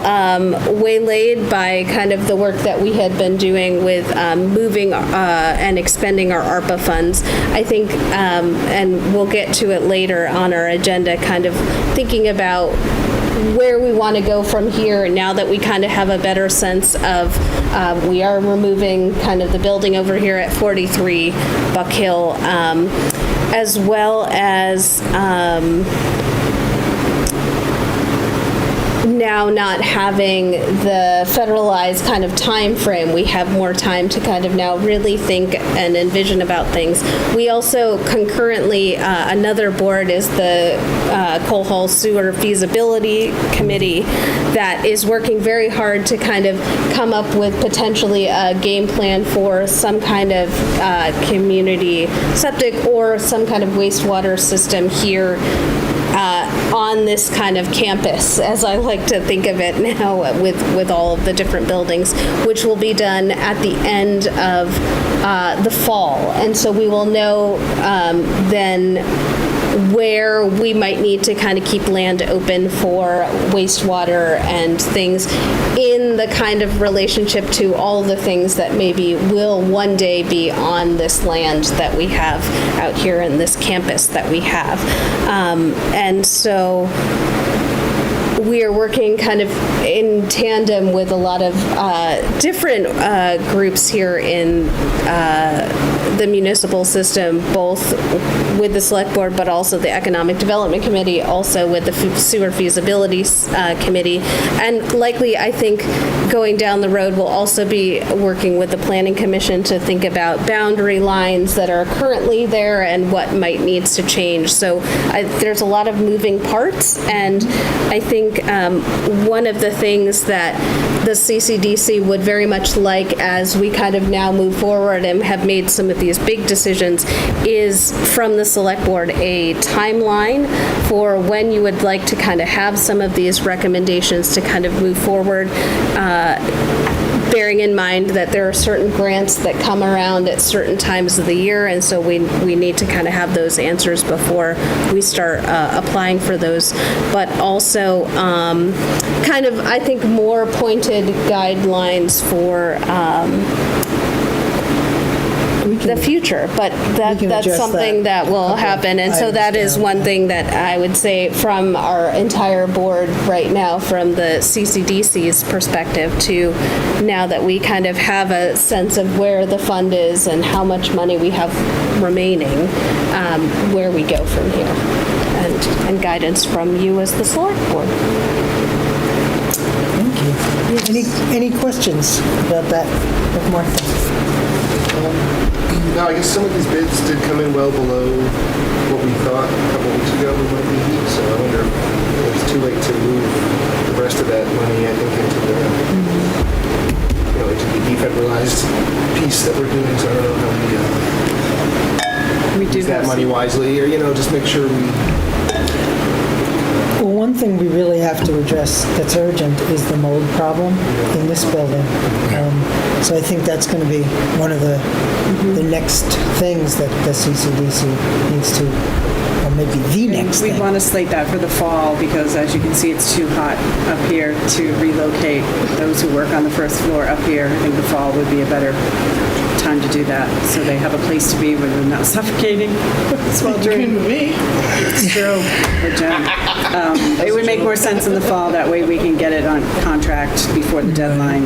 waylaid by kind of the work that we had been doing with moving and expending our ARPA funds. I think, and we'll get to it later on our agenda, kind of thinking about where we want to go from here now that we kind of have a better sense of, we are removing kind of the building over here at 43 Buck Hill, as well as now not having the federalized kind of time frame. We have more time to kind of now really think and envision about things. We also concurrently, another board is the Cole Hall Sewer Feasibility Committee that is working very hard to kind of come up with potentially a game plan for some kind of community septic or some kind of wastewater system here on this kind of campus, as I like to think of it now, with all of the different buildings, which will be done at the end of the fall. And so we will know then where we might need to kind of keep land open for wastewater and things in the kind of relationship to all the things that maybe will one day be on this land that we have out here in this campus that we have. And so we are working kind of in tandem with a lot of different groups here in the municipal system, both with the select board, but also the Economic Development Committee, also with the Sewer Feasibility Committee. And likely, I think, going down the road, we'll also be working with the Planning Commission to think about boundary lines that are currently there and what might needs to change. So there's a lot of moving parts, and I think one of the things that the CCDC would very much like as we kind of now move forward and have made some of these big decisions is from the select board a timeline for when you would like to kind of have some of these recommendations to kind of move forward, bearing in mind that there are certain grants that come around at certain times of the year, and so we need to kind of have those answers before we start applying for those. But also kind of, I think, more pointed guidelines for the future, but that's address something that will happen. And so that is one thing that I would say from our entire board right now, from the CCDC's perspective, to now that we kind of have a sense of where the fund is and how much money we have remaining, where we go from here, and guidance from you as the select board. Thank you. Any questions about that, Martha? No, I guess some of these bids did come in well below what we thought a couple of weeks ago we might be, so I wonder if it's too late to move the rest of that money, I think, into the, into the defederalized piece that we're doing, so I don't know how we use that money wisely, or, just make sure we... Well, one thing we really have to address that's urgent is the mold problem in this building. So I think that's going to be one of the next things that the CCDC needs to, or maybe the next We thing. want to slate that for the fall because, as you can see, it's too hot up here to relocate those who work on the first floor up here. I think the fall would be a better time to do that, so they have a place to be where they're not suffocating. Between me. It's true. But, it would make more sense in the fall. That way we can get it on contract before the deadline.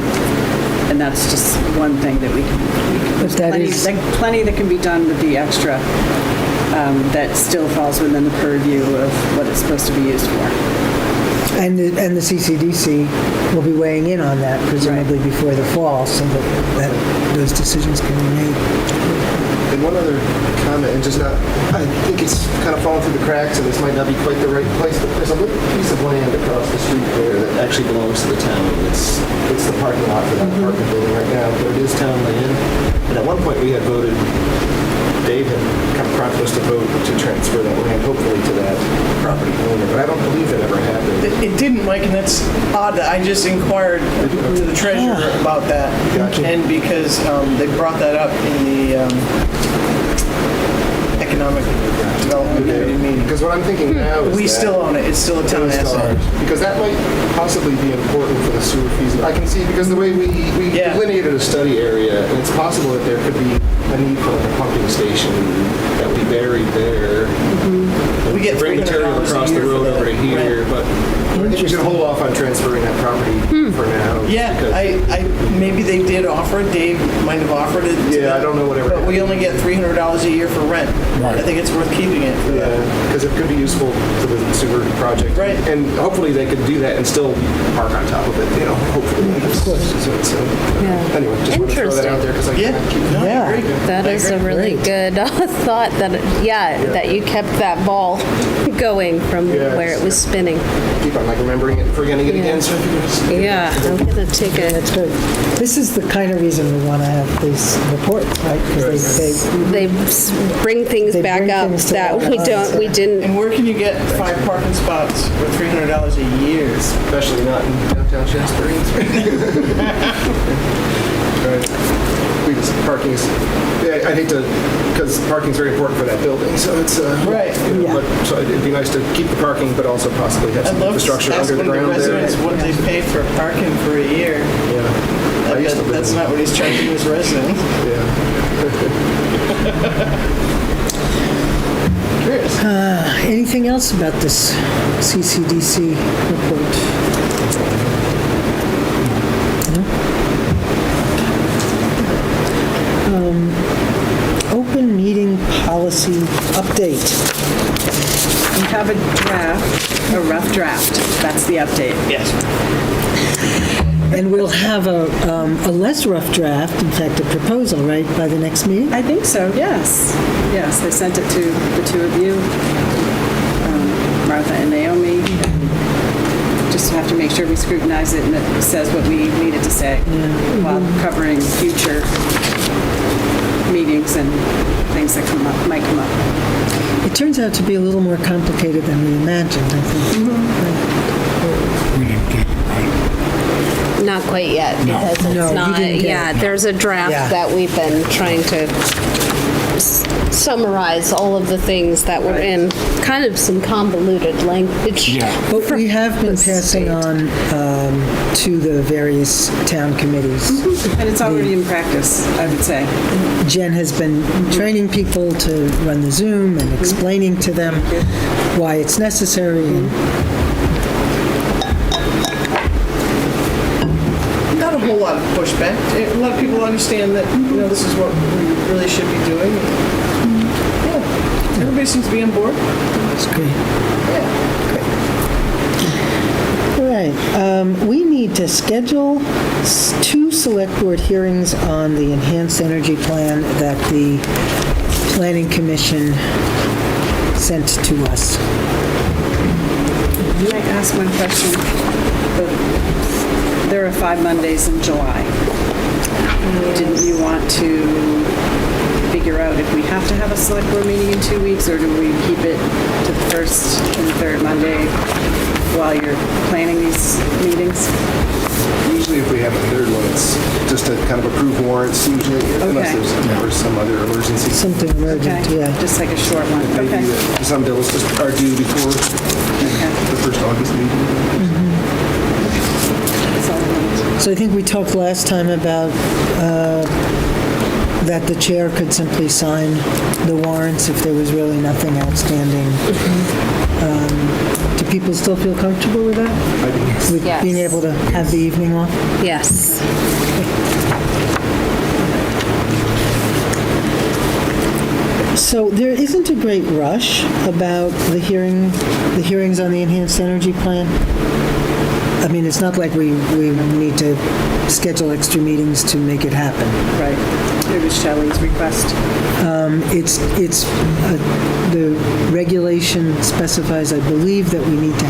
And that's just one thing that we can But that is- plenty that can be done with the extra that still falls within the purview of what it's supposed to be used for. And the CCDC will be weighing in on that presumably before the fall, so that those decisions can be made. And one other comment, and just not, I think it's kind of fallen through the cracks, and this might not be quite the right place, but there's a little piece of land across the street there that actually belongs to the town. It's the parking lot for that apartment building right now, but it is town land. And at one point, we had voted, Dave had kind of prompted us to vote to transfer that land, hopefully to that property owner, but I don't believe that ever happened. It didn't, Mike, and that's odd. I just inquired to the treasurer about that. Gotcha. And because they brought that up in the Economic Development Committee meeting. Because what I'm thinking now is We that- still own it. It's still a town asset. Because that might possibly be important for the sewer fees. I can see, because the way we Yeah. delineated a study area, and it's possible that there could be a need for like a pumping station that would be buried there. We get Bring material $300 a across the year for road that over to here, rent. but I think we should hold off on transferring that property for now. Yeah, because- maybe they did offer it. Dave might have offered it. to Yeah, them, I don't know whatever But we happened. only get $300 a year for rent. Right. I think it's worth keeping it for that. because it could be useful for the sewer project. Right. And hopefully they could do that and still park on top of it, hopefully. Of course. So, anyway, just want to throw that out there because I Yeah, can't keep no, Yeah. I agree. That I is a agree. really good thought, that you kept that ball going from Yeah, where it was spinning. keep on like remembering it and forgetting it again. So if you just- Yeah, okay, the ticket. That's good. This is the kind of reason we want to have these reports, right? Because They bring things They back bring up things to that light. we didn't. And where can you get 5 parking spots for $300 a year? Especially not in downtown Shaftsbury. Right. Parking is, I hate to, because parking is very important for that building, so it's, Right. so it'd be nice to keep the parking, but also possibly have some I'd love infrastructure to ask under the one of the ground there. residents what they pay for parking for a year. Yeah. I used to live That's in- not what he's charging his residents. Yeah. Chris? anything else about this CCDC report? Open meeting policy update. You have a draft, a rough draft. That's the update. Yes. And we'll have a less rough draft, in fact, a proposal, right, by the next meeting? I think so, yes. Yes, they sent it to the two of you, Martha and Naomi. Just have to make sure we scrutinize it and it says what we need it to say while covering future meetings and things that might come up. It turns out to be a little more complicated than we imagined, I think. We didn't get it right. Not quite yet, because No, it's you not, didn't get yeah, it. there's a draft Yeah. that we've been trying to summarize all of the things that were in kind of some convoluted language. Yeah. But we have been The passing state. on to the various town committees. And it's already in practice, I would say. Jen has been training people to run the Zoom and explaining to them why it's necessary. And Not a whole lot of pushback. A lot of people understand that, this is what we really should be doing. Yeah. Everybody seems to be on board. it's great. Yeah. All right, we need to schedule 2 select board hearings on the enhanced energy plan that the Planning Commission sent to us. May I ask one question? There are 5 Mondays in July. Didn't you want to figure out if we have to have a select board meeting in 2 weeks, or do we keep it to the first and third Monday while you're planning these meetings? Usually if we have a third one, it's just to kind of approve warrants usually, unless Okay. there's ever some other emergency. Something emergent, Okay, yeah. just like a short one. Maybe Okay. some bills just are due before the first August meeting. That's all I wanted. So I think we talked last time about that the chair could simply sign the warrants if there was really nothing outstanding. Do people still feel comfortable with that? With Yes. being able to have the evening off? Yes. So there isn't a great rush about the hearings on the enhanced energy plan. I mean, it's not like we need to schedule extra meetings to make it happen. Right. It was Shelley's request. The regulation specifies, I believe, that we need to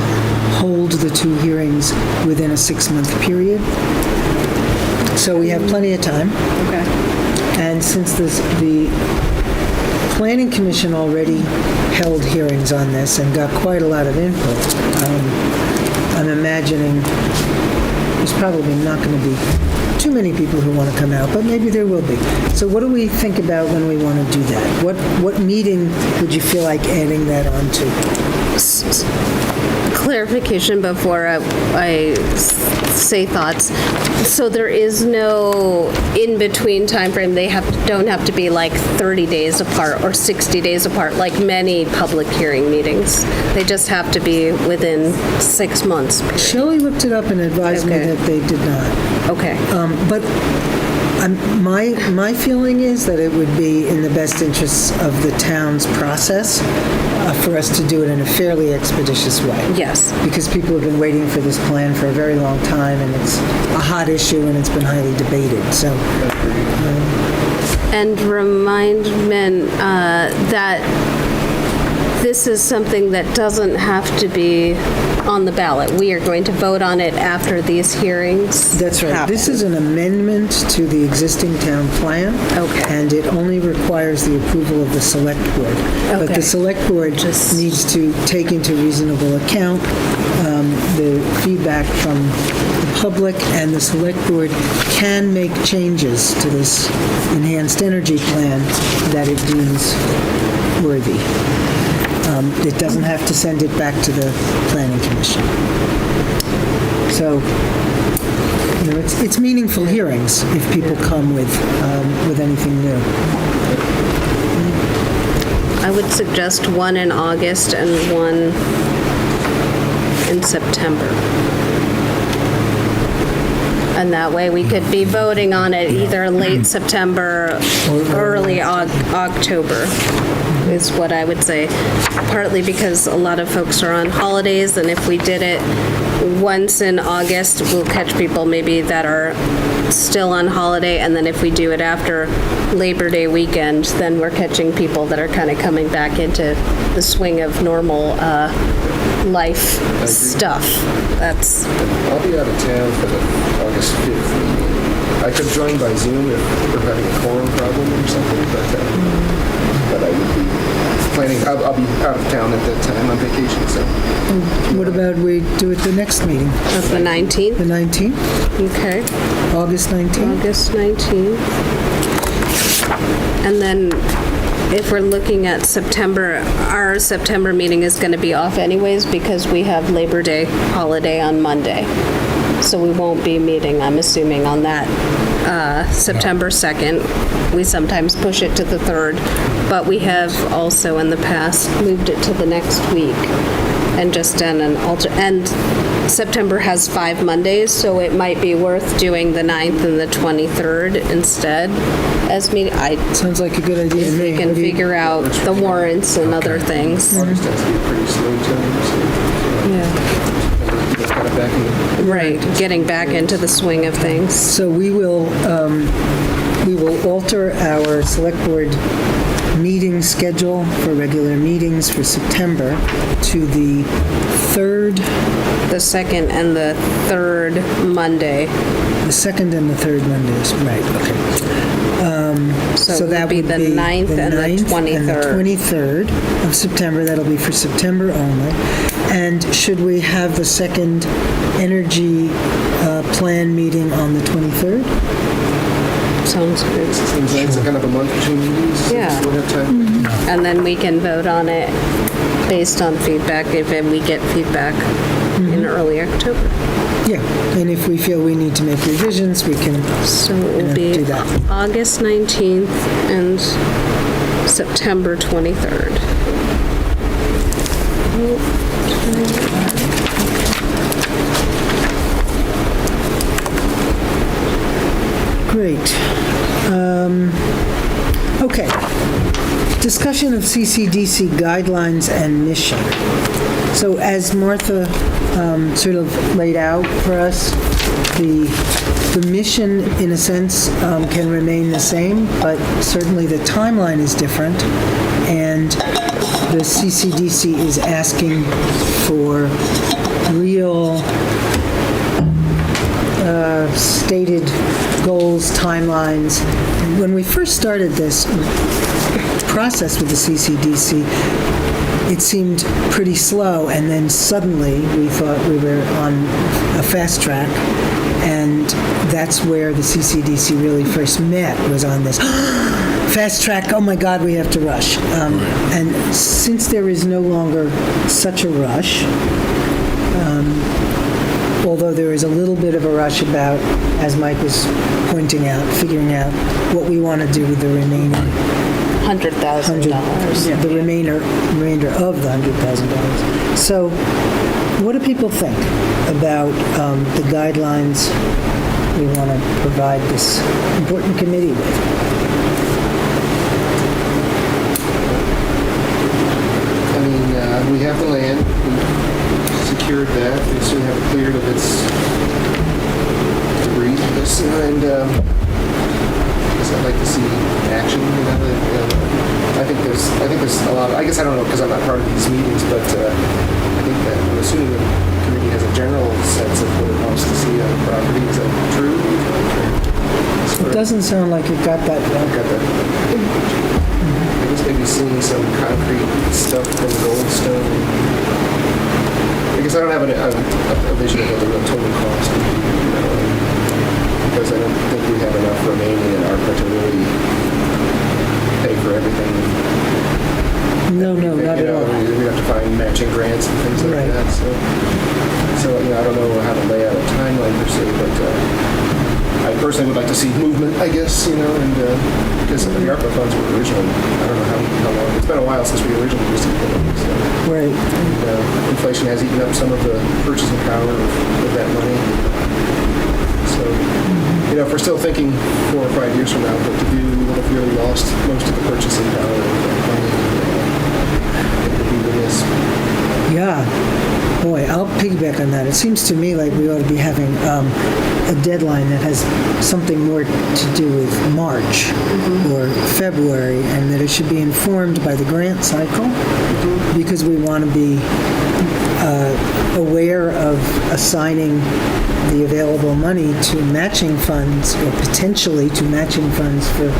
hold the 2 hearings within a 6-month period. So we have plenty of time. Okay. And since the Planning Commission already held hearings on this and got quite a lot of input, I'm imagining there's probably not going to be too many people who want to come out, but maybe there will be. So what do we think about when we want to do that? What meeting would you feel like adding that on to? Clarification before I say thoughts. So there is no in-between timeframe. They don't have to be like 30 days apart or 60 days apart, like many public hearing meetings. They just have to be within 6 months. Shelley looked it up and advised me Okay. that they did not. Okay. But my feeling is that it would be in the best interests of the town's process for us to do it in a fairly expeditious way. Yes. Because people have been waiting for this plan for a very long time, and it's a hot issue, and it's been highly debated. So, And remind men that this is something that doesn't have to be on the ballot. We are going to vote on it after these hearings. That's right. This is an amendment to the existing town plan. Okay. And it only requires the approval of the select board. But Okay. the select board just needs to take into reasonable account the feedback from the public, and the select board can make changes to this enhanced energy plan that it deems worthy. It doesn't have to send it back to the planning commission. So, you know, it's meaningful hearings if people come with anything new. I would suggest one in August and one in September. And that way we could be voting on it either late September or early October is what I would say. Partly because a lot of folks are on holidays, and if we did it once in August, we'll catch people maybe that are still on holiday, and then if we do it after Labor Day weekend, then we're catching people that are kind of coming back into the swing of normal life stuff. That's. I'll be out of town for the August 5th meeting. I could join by Zoom if we're having a quorum problem or something, but I would be planning, I'll be out of town at that time on vacation, so. What about we do it the next meeting, That's the 19th? the 19th, Okay, August 19th? August 19th. And then if we're looking at September, our September meeting is going to be off anyways because we have Labor Day holiday on Monday. So we won't be meeting, I'm assuming, on that September 2nd. We sometimes push it to the 3rd, but we have also in the past moved it to the next week and just done an and September has 5 Mondays, so it might be worth doing the 9th and the 23rd instead as meeting. Sounds like a good idea to me. We can figure out the warrants and other things. August has to be a pretty slow time, so. Yeah. Kind of back in the. Right, getting back into the swing of things. So we will alter our select board meeting schedule for regular meetings for September to the 3rd, The 2nd and the 3rd Monday. the 2nd and the 3rd Mondays, right, okay. So it that would be would the 9th and the 9th 23rd. and the 23rd of September. That'll be for September only. And should we have the second energy plan meeting on the 23rd? Sounds good. Seems like it's kind of a month between meetings. so Yeah. We'll have time. And then we can vote on it based on feedback, if we get feedback in early October. Yeah, and if we feel we need to make revisions, we can So it will do be that. August 19th and September 23rd. Great. Okay. Discussion of CCDC guidelines and mission. So as Martha sort of laid out for us, the mission, in a sense, can remain the same, but certainly the timeline is different. And the CCDC is asking for real stated goals, timelines. And when we first started this process with the CCDC, it seemed pretty slow, and then suddenly we thought we were on a fast track, and that's where the CCDC really first met, was on this fast track, oh my God, we have to rush. And since there is no longer such a rush, although there is a little bit of a rush about, as Mike was pointing out, figuring out what we want to do with the remaining $100,000. the remainder of the $100,000. So what do people think about the guidelines we want to provide this important committee with? I mean, we have the land, we secured that, we soon have it cleared of its debris, and just I'd like to see action. I think there's a lot. I guess I don't know because I'm not part of these meetings, but I think that I'm assuming the committee has a general sense of what it wants to see on the property. Is that true? It doesn't sound like you've got that yet. I've got that. I guess maybe seeing some concrete stuff from Goldstone. I guess I don't have a vision of what the real total cost would be, because I don't think we have enough remaining in ARPA to really pay for everything. No, not at all. We have to find matching grants and things like Right. that. So I don't know how to lay out a timeline per se, but I personally would like to see movement, I guess, and because the ARPA funds were originally, I don't know how long, it's been a while since we originally received them. So. Right. And inflation has eaten up some of the purchasing power of that money. So, if we're still thinking 4 or 5 years from now, what to do, what if we really lost most of the purchasing power of that money? It would be remiss. Yeah. Boy, I'll piggyback on that. It seems to me like we ought to be having a deadline that has something more to do with March or February, and that it should be informed by the grant cycle, because we want to be aware of assigning the available money to matching funds, or potentially to matching funds for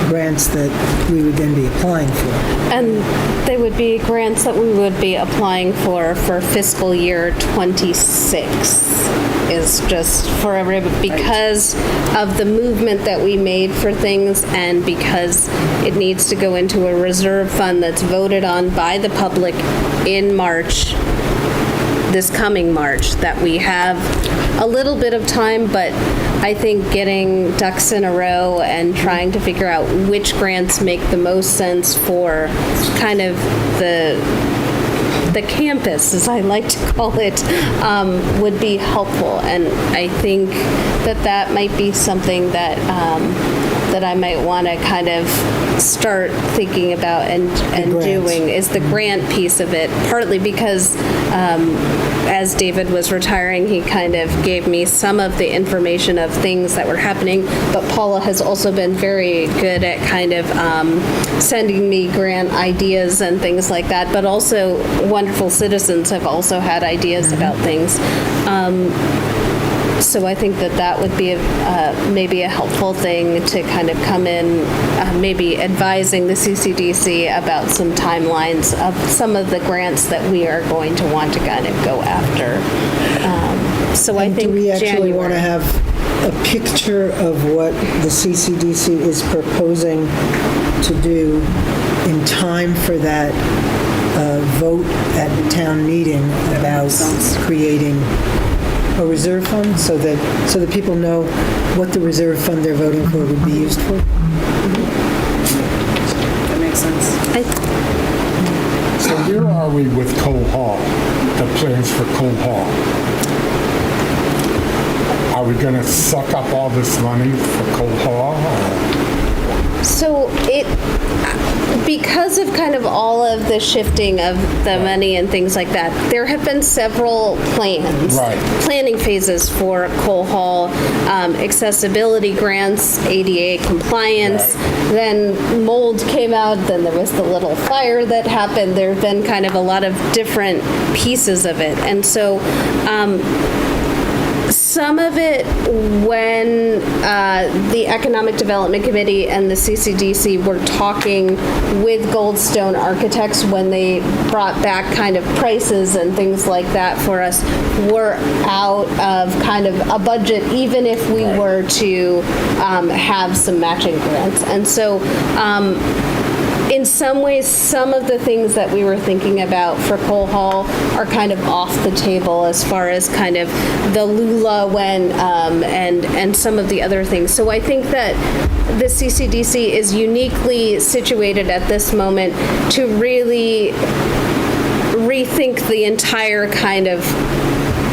grants that we would then be applying for. And they would be grants that we would be applying for fiscal year 26 is just for everybody, because of the movement that we made for things, and because it needs to go into a reserve fund that's voted on by the public in March, this coming March, that we have a little bit of time, but I think getting ducks in a row and trying to figure out which grants make the most sense for kind of the campus, as I like to call it, would be helpful. And I think that might be something that that I might want to kind of start thinking about and doing, is the grant piece of it, partly because as David was retiring, he kind of gave me some of the information of things that were happening, but Paula has also been very good at kind of sending me grant ideas and things like that, but also wonderful citizens have also had ideas about things. So I think that would be maybe a helpful thing to kind of come in, maybe advising the CCDC about some timelines of some of the grants that we are going to want to kind of go after. So I think do we actually want to January. have a picture of what the CCDC is proposing to do in time for that vote at the town meeting about creating a reserve fund, so that people know what the reserve fund they're voting for would be used for? That makes sense. So where are we with Cole Hall, the plans for Cole Hall? Are we going to suck up all this money for Cole Hall? So because of kind of all of the shifting of the money and things like that, there have been several planning phases for Cole Hall, accessibility grants, ADA compliance, then mold came out, then there was the little fire that happened. There have been kind of a lot of different pieces of it. And so some of it, when the Economic Development Committee and the CCDC were talking with Goldstone Architects when they brought back kind of prices and things like that for us, were out of kind of a budget, even if we were to have some matching grants. And so in some ways, some of the things that we were thinking about for Cole Hall are kind of off the table as far as kind of the Lula and some of the other things. So I think that the CCDC is uniquely situated at this moment to really rethink the entire kind of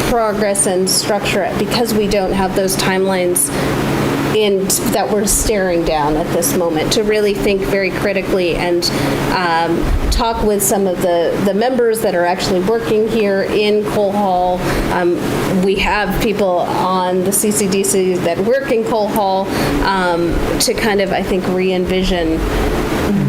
progress and structure, because we don't have those timelines that we're staring down at this moment, to really think very critically and talk with some of the members that are actually working here in Cole Hall. We have people on the CCDC that work in Cole Hall to kind of, I think, re-envision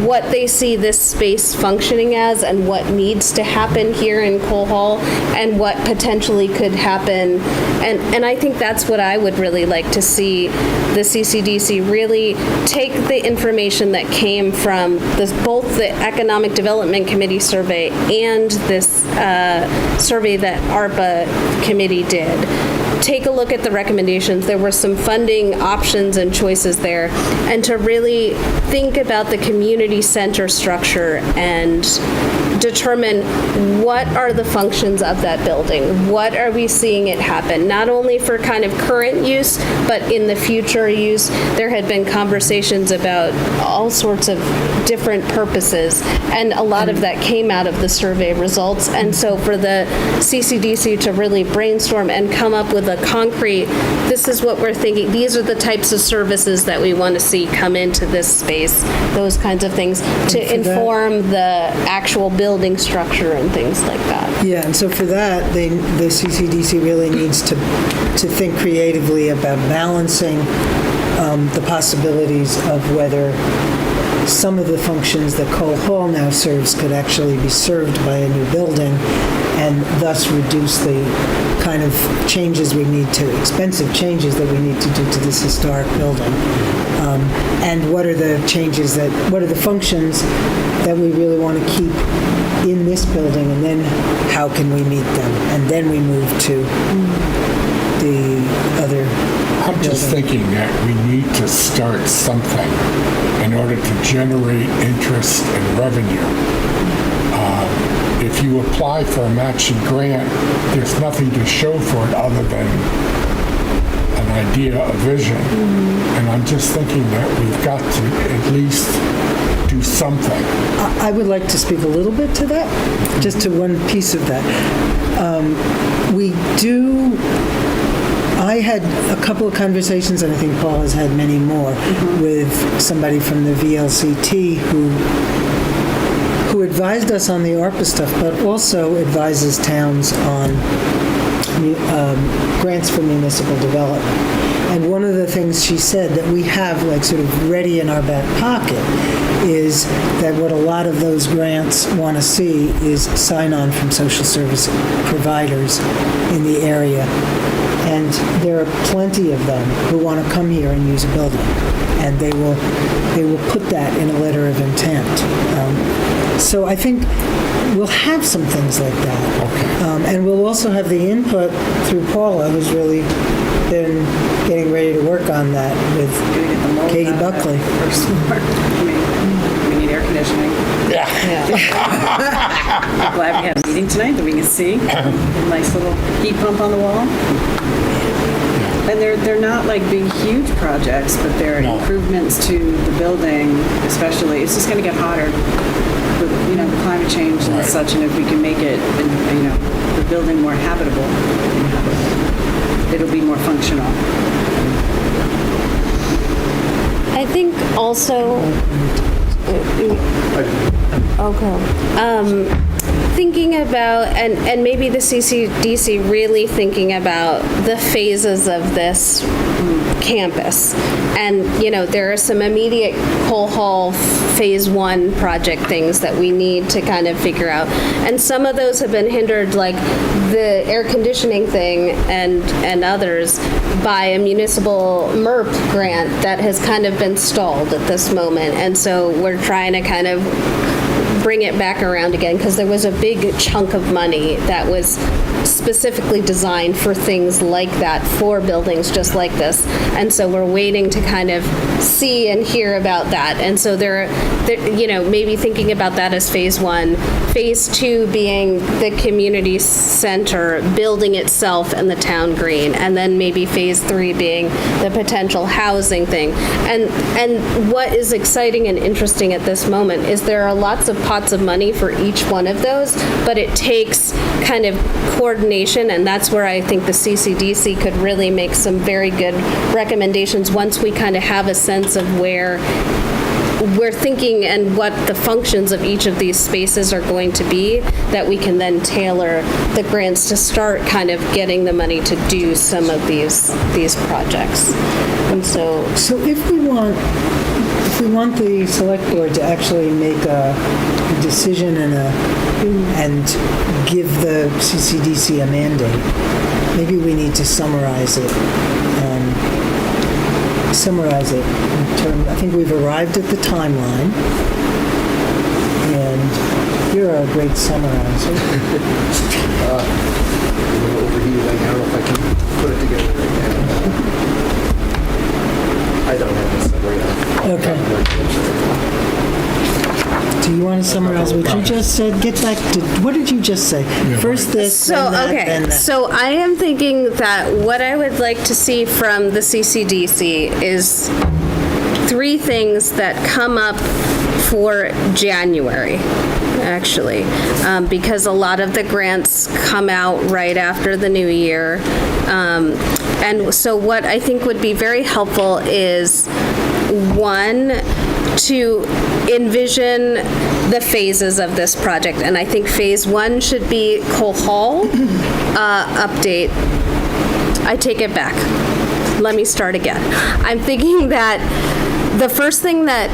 what they see this space functioning as and what needs to happen here in Cole Hall and what potentially could happen. And I think that's what I would really like to see the CCDC really take the information that came from both the Economic Development Committee survey and this survey that ARPA committee did. Take a look at the recommendations. There were some funding options and choices there, and to really think about the community center structure and determine what are the functions of that building. What are we seeing it happen? Not only for kind of current use, but in the future use. There had been conversations about all sorts of different purposes, and a lot of that came out of the survey results. And so for the CCDC to really brainstorm and come up with a concrete, this is what we're thinking, these are the types of services that we want to see come into this space, those kinds of things, to inform the actual building structure and things like that. Yeah, and so for that, the CCDC really needs to think creatively about balancing the possibilities of whether some of the functions that Cole Hall now serves could actually be served by a new building, and thus reduce the kind of changes we need to, expensive changes that we need to do to this historic building. And what are the changes what are the functions that we really want to keep in this building, and then how can we meet them? And then we move to the other I'm just thinking that we need to start something in order to generate interest and revenue. If you apply for a matching grant, there's nothing to show for it other than an idea, a vision. And I'm just thinking that we've got to at least do something. I would like to speak a little bit to that, just to one piece of that. I had a couple of conversations, and I think Paul has had many more, with somebody from the VLCT who advised us on the ARPA stuff, but also advises towns on grants for municipal development. And one of the things she said that we have like sort of ready in our back pocket is that what a lot of those grants want to see is sign-on from social service providers in the area. And there are plenty of them who want to come here and use a building. And they will put that in a letter of intent. So I think we'll have some things like that. Okay. And we'll also have the input through Paula, who's really been getting ready to work on that with Katie Buckley. We need air conditioning. I'm glad we had a meeting tonight that we can see. A nice little heat pump on the wall. And they're not like big, huge projects, but they're improvements to the building, especially. It's just going to get hotter with, the climate change and such, and if we can make it, the building more habitable, it'll be more functional. I think also, thinking about, and maybe the CCDC really thinking about the phases of this campus. And, there are some immediate Cole Hall Phase 1 project things that we need to kind of figure out. And some of those have been hindered, like the air conditioning thing and others, by a municipal MERP grant that has kind of been stalled at this moment. And so we're trying to kind of bring it back around again, because there was a big chunk of money that was specifically designed for things like that, for buildings just like this. And so we're waiting to kind of see and hear about that. And so they're maybe thinking about that as Phase 1. Phase 2 being the community center building itself and the town green. And then maybe Phase 3 being the potential housing thing. And what is exciting and interesting at this moment is there are lots of pots of money for each one of those, but but it takes kind of coordination, and that's where I think the CCDC could really make some very good recommendations once we kind of have a sense of where we're thinking and what the functions of each of these spaces are going to be, that we can then tailor the grants to start kind of getting the money to do some of these projects. And so if we want the select board to actually make a decision and give the CCDC a mandate, maybe we need to summarize it in terms. I think we've arrived at the timeline, and you're a great summarizer. A little overheated. I don't know if I can put it together right now. I don't have this summary on. Okay. Do you want to summarize what you just said? Get back to, what did you just say? First this, So, then that, okay, then that. so I am thinking that what I would like to see from the CCDC is 3 things that come up for January, actually, because a lot of the grants come out right after the new year. And so what I think would be very helpful is, 1, to envision the phases of this project. And I think phase 1 should be Cole Hall update. I take it back. Let me start again. I'm thinking that the first thing that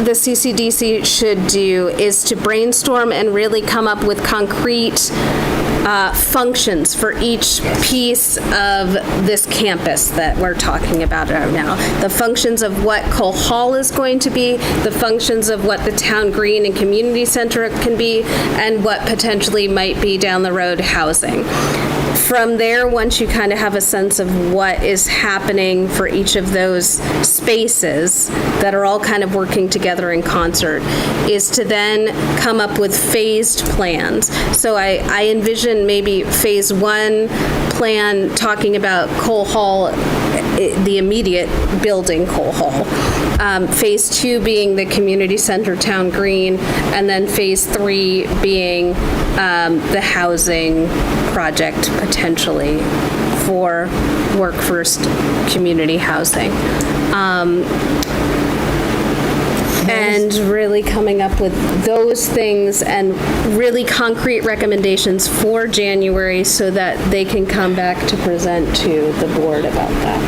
the CCDC should do is to brainstorm and really come up with concrete functions for each piece of this campus that we're talking about right now. The functions of what Cole Hall is going to be, the functions of what the town green and community center can be, and what potentially might be down the road housing. From there, once you kind of have a sense of what is happening for each of those spaces that are all kind of working together in concert, is to then come up with phased plans. So I envision maybe phase 1 plan talking about Cole Hall, the immediate building Cole Hall. Phase 2 being the community center town green, and then phase 3 being the housing project potentially for Workforce Community Housing. And really coming up with those things and really concrete recommendations for January so that they can come back to present to the board about that.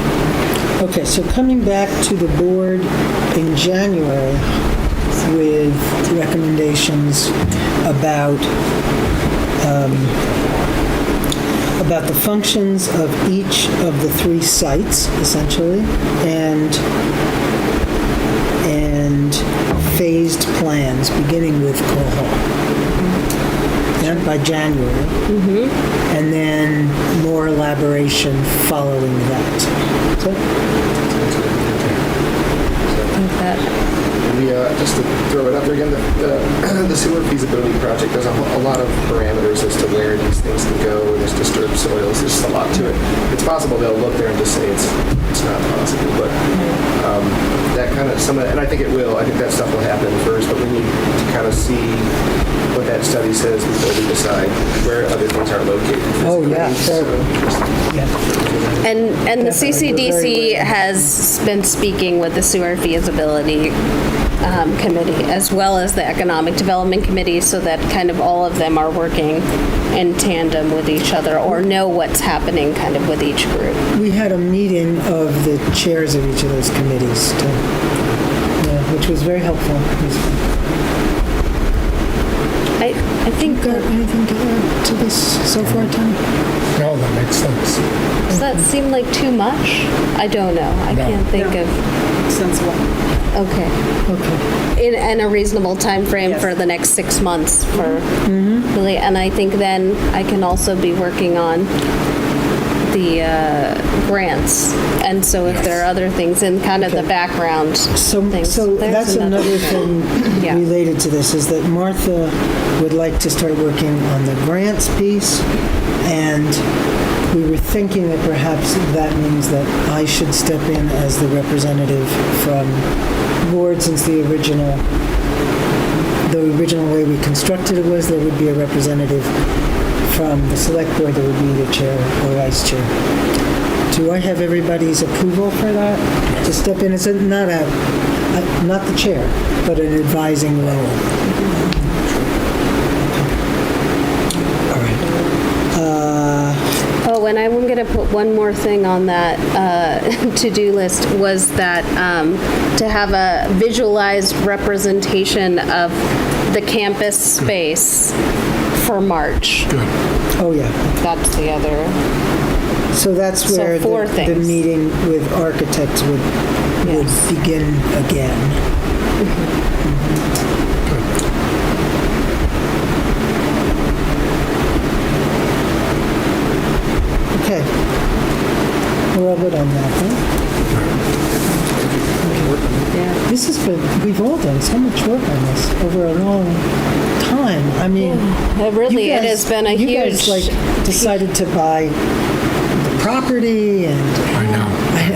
Okay, so coming back to the board in January with recommendations about the functions of each of the 3 sites, essentially, and phased plans, beginning with Cole Hall. And by January. And then more elaboration following that. So, Just to throw it out there again, the sewer feasibility project, there's a lot of parameters as to where these things can go. There's disturbed soils. There's a lot to it. It's possible they'll look there and just say it's not possible, but that kind of and I think it will. I think that stuff will happen first, but we need to kind of see what that study says before we decide where other things are located. oh, yeah, sure. And the CCDC has been speaking with the sewer feasibility committee, as well as the economic development committee, so that kind of all of them are working in tandem with each other, or know what's happening kind of with each group. We had a meeting of the chairs of each of those committees, which was very helpful. I think Got anything to add to this so far, Tom? No, that makes sense. does that seem like too much? I don't know. I can't think of. Sensible. Okay. In a reasonable time frame Yes. for the next 6 months for really, and I think then I can also be working on the grants, and so if there are other things in kind of the background things. So there's that's another thing Yeah. related to this, is that Martha would like to start working on the grants piece, and we were thinking that perhaps that means that I should step in as the representative from board, since the original the original way we constructed it was there would be a representative from the select board that would be the chair or vice chair. Do I have everybody's approval for that? To step in as not the chair, but an advising role. All right. Oh, and I'm going to put one more thing on that to-do list, was that to have a visualized representation of the campus space for March. Good. Oh, yeah. That's the other. So that's So where four the things. meeting with architects would Yes. begin again. Okay. We're all good on that, huh? Yeah. This has been, we've all done so much work on this over a long time. I mean, It really, you it guys- has been a you huge. guys like decided to buy the property and I know.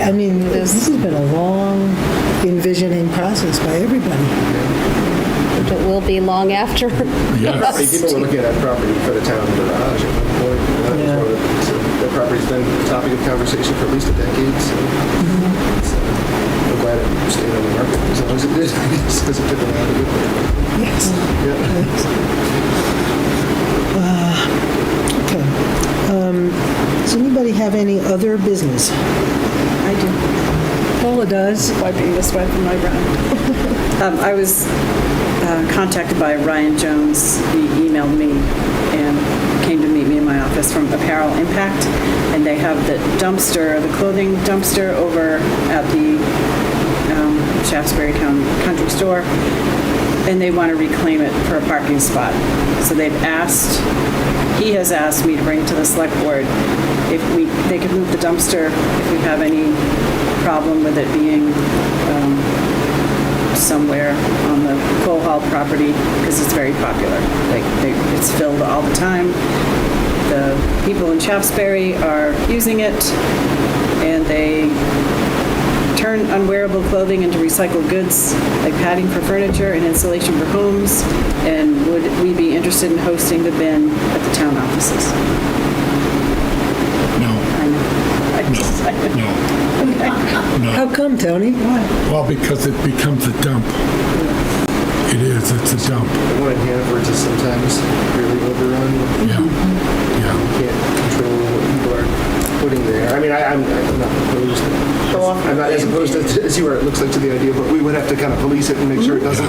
I mean, this has been a long envisioning process by everybody. It will be long after. Yes. People were looking at that property for the town garage at one point. Yeah. So that property's been a topic of conversation for at least a decade. So I'm glad it stayed on the market as long as it did, because it took a while to get there. Yes. Yeah. Okay. Does anybody have any other business? I do. Paula does. Wiping the sweat from my brow. I was contacted by Ryan Jones. He emailed me and came to meet me in my office from Apparel Impact, and they have the dumpster, the clothing dumpster over at the Shaftsbury Country Store, and they want to reclaim it for a parking spot. So he has asked me to bring to the select board if they could move the dumpster if we have any problem with it being somewhere on the Cole Hall property, because it's very popular. It's filled all the time. The people in Shaftsbury are using it, and they turn unwearable clothing into recycled goods, like padding for furniture and insulation for homes. And would we be interested in hosting the bin at the town offices? No. I know. No. How come, Tony? Well, because it becomes a dump. It is. It's a dump. The one in Hanover is sometimes really overrun. Yeah. You Yeah. can't control what people are putting there. I mean, I'm not opposed. I'm not as opposed as you are, it looks like, to the idea, but we would have to kind of police it and make sure it doesn't.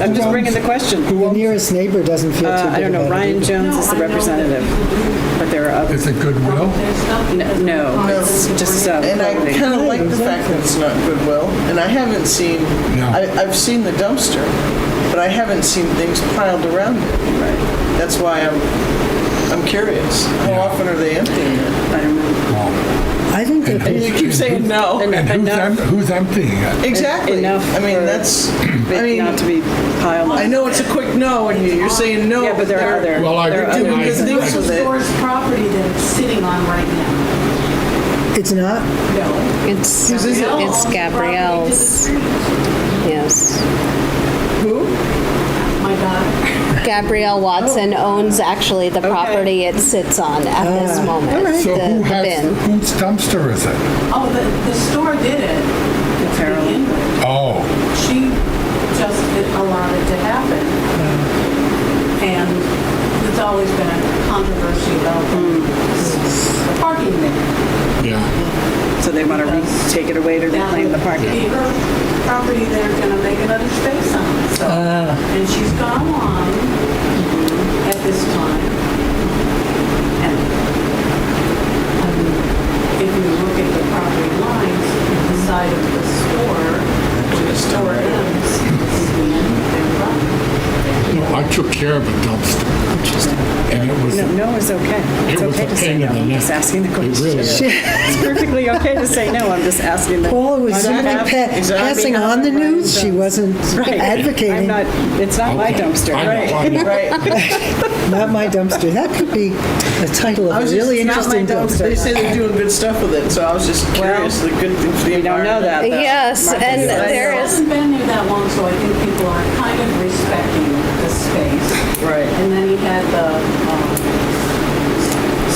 I'm just bringing the question. The nearest neighbor doesn't feel too good I don't know, about it Ryan either. Jones is the representative, but there are others. Is it Goodwill? No, it's just And I clothing. kind of like the fact that it's not Goodwill, and I haven't seen, No. I've seen the dumpster, but I haven't seen things piled around it. That's why I'm curious. How often are they emptying it? I don't know. Well, I think that And you keep saying no. and who's emptying it? Exactly. Enough I mean, for that's, I it mean, not to be piled I up. know it's a quick no, and you're saying no. Yeah, but there are other. Well, there are doing other- good things with it. Store's property that it's sitting on right now. it's not. No. It's Whose is it? it's Gabrielle's. Yes. Who? My daughter. Gabrielle Watson owns actually the property it sits on at this moment. So the, who the has, bin. whose dumpster is it? Oh, the store did it. Apparel. To begin with. Oh, She just allowed it to happen. And there's always been a controversy about the parking there. yeah. So they want to take it away to reclaim the parking. Her property, they're gonna make another space on it, so. And she's gone along at this time. And if you look at the property lines, the side of the store, where the store ends, is the end of their property. No, I took care of it dumpster. Interesting. And it was, No is okay. It's it was okay a to say pain no. in the I'm neck. just asking the It question. really was. It's perfectly okay to say no. I'm just asking the. Paula was on simply behalf- passing on the news. She wasn't Right. I'm advocating. not, it's not my Okay. dumpster, I know, right? I know. Right. Not my dumpster. That could be the title I of a was just, really it's not my interesting dumpster. They dumpster. say they're doing good stuff with it, so I was just curious. The good thing for the We don't know that, though. Yes, Martha and says. there It is, hasn't been there that long, so I think people are kind of respecting the space. Right. And then he had the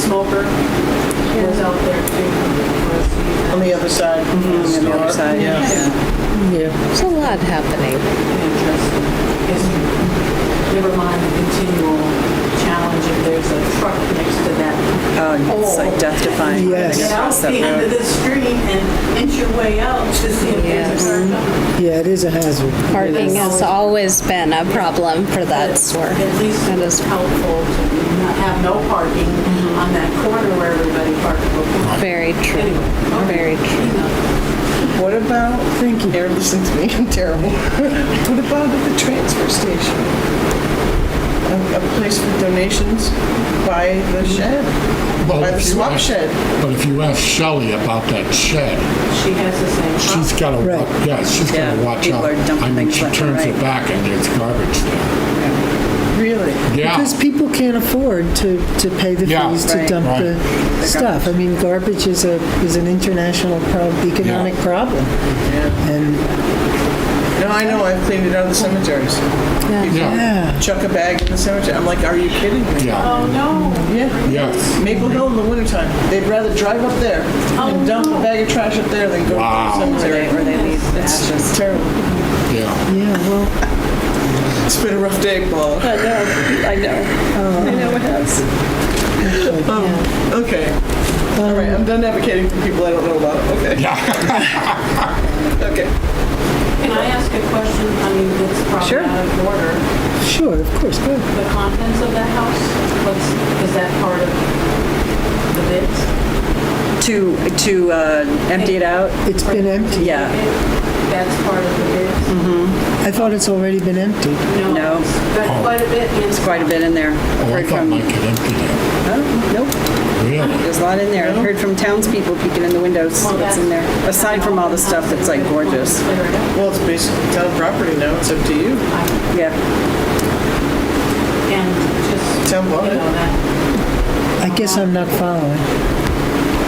smoker was out there too. On the other side. On the other side, Yeah. Yeah. there's a lot happening. Interesting. Never mind the continual challenge if there's a truck next to that. Oh, it's like death defying. Yes. Get out Across that the end of road. the street and inch your way out to see if there's a car coming. Yeah, it is a hazard. Parking has always been a problem for that store. At least That it is is helpful to not have no parking on that corner where everybody parked before. very true. Anyway, Very true. What about, thank you, Aaron, listen to me, I'm terrible. What about at the transfer station? A place for donations by the shed, Well, by the if you swap ask- shed. But if you ask Shelley about that shed, She has the same she's problem. got to, Right. yeah, she's got Yeah, to watch people out. are dumping I mean, things she left and turns it right. back and there's garbage there. Really? Yeah. Because people can't afford to pay the Yeah. fees to Right. dump Right. the stuff. I mean, garbage is an international economic Yeah. problem. Yeah. And, No, I know, I've cleaned it out of the cemeteries. Yeah, yeah, Chuck a bag in the cemetery. I'm like, are you kidding me? yeah, Oh, no. Yeah. yes. Maple Hill in the wintertime. They'd rather drive up there and dump a bag of trash up there than go Wow. to the Where cemetery. they leave the It's ashes. terrible. Yeah. yeah, well, It's been a rough day, Paul. I know. I know it has. Okay. All right, I'm done advocating for people I don't know about. Okay. Okay. Can I ask a question? I mean, it's probably Sure. out of order. sure, of course, good. The contents of that house, is that part of the bids? To empty it out? It's been empty. Yeah. That's part of the bids? I thought it's already been emptied. No. It's got quite a bit in. It's quite a bit in there. Oh, I Heard thought from, Mike had emptied it. oh, nope. Really? There's a lot in there. I heard from townspeople peeking in the windows what's in there. Aside from all the stuff that's like gorgeous. Clear it up. Well, it's basically town property now. It's up to you. Yeah. And just, Town you bought it. know, that, I guess I'm not following.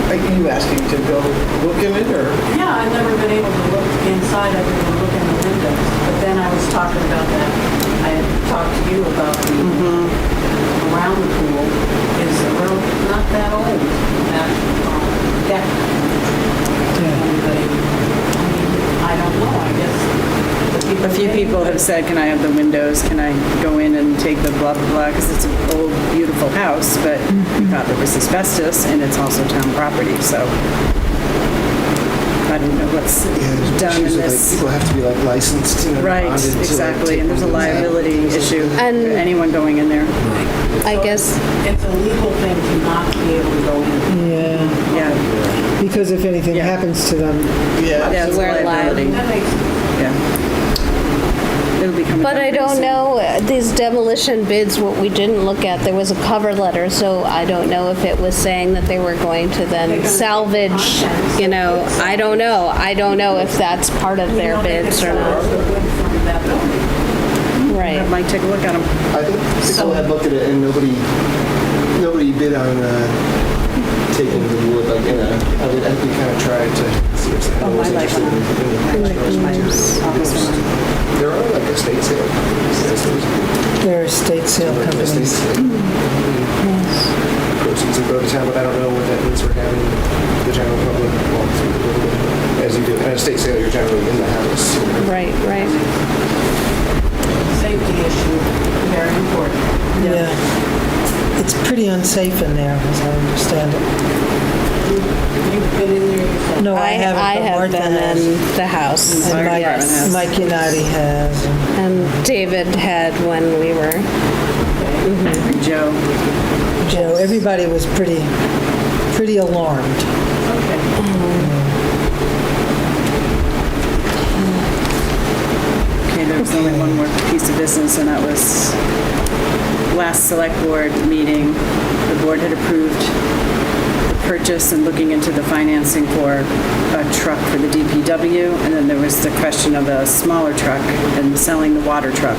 Are you asking to go look in it, or? yeah, I've never been able to look inside of it and look in the windows. But then I was talking about that, I had talked to you about the, around the pool is around, not that old, that deck. Anybody, I don't know, I guess. the people A few pay people for have it. said, can I have the windows? Can I go in and take the blah, blah, blah? Because it's an old, beautiful house, but we thought there was asbestos and it's also town property, so I don't know what's done in Issues of, like, this. people have to be like licensed, you know, Right, bonded to, like, exactly, take and there's a windows out. liability issue for And- anyone going in there. I guess, It's a legal thing to not be able to go in. Yeah, Yeah, because if anything Yeah. happens to them, Yeah. that's We're liability. That makes sense. Yeah. It'll be coming but down I pretty don't soon. know, these demolition bids, what we didn't look at, there was a cover letter, so I don't know if it was saying that they were going to then salvage, you know, I don't know. I don't know if that's part of their bids or not. Right. Might take a look at them. I think people had looked at it and nobody bid on taking the wood, like in a, I think we kind of tried to see if someone was my interested in the construction. There are like estate sale. there are estate sale Estate companies. sale. Proceeds would go to town, but I don't know what that means for having the general public walk through the building. As you do, at a estate sale, you're generally in the house. Right, right. Safety issue, very important. Yeah. It's pretty unsafe in there, as I understand it. You've been in there yourself. No, I I haven't, but have Martha been has. in the house. And Mike, Yes. Mike Unati has. And David had when we were, Joe. Joe, everybody was pretty alarmed. Okay. Okay, there was only one more piece of business, and that was last select board meeting, the board had approved the purchase and looking into the financing for a truck for the DPW, and then there was the question of a smaller truck and selling the water truck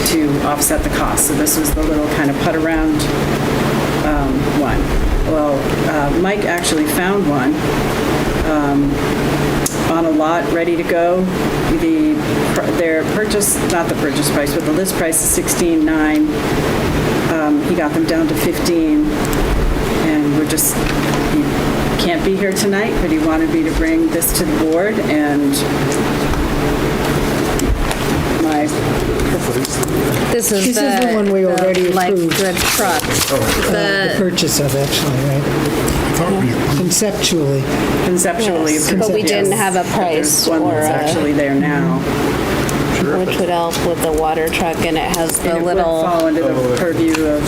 to offset the cost. So this was the little kind of put-around one. Well, Mike actually found one on a lot, ready to go. Their purchase, not the purchase price, but the list price is $16,900. He got them down to $15,000, and we're just, he can't be here tonight, but he wanted me to bring this to the board, and my This is the one we already like approved. the truck. The purchase of, actually, right? Conceptually. conceptually. But we didn't yes. have a But price there's one or that's a- actually there now. Which would help with the water truck, and it has the And it would little, fall under the purview of,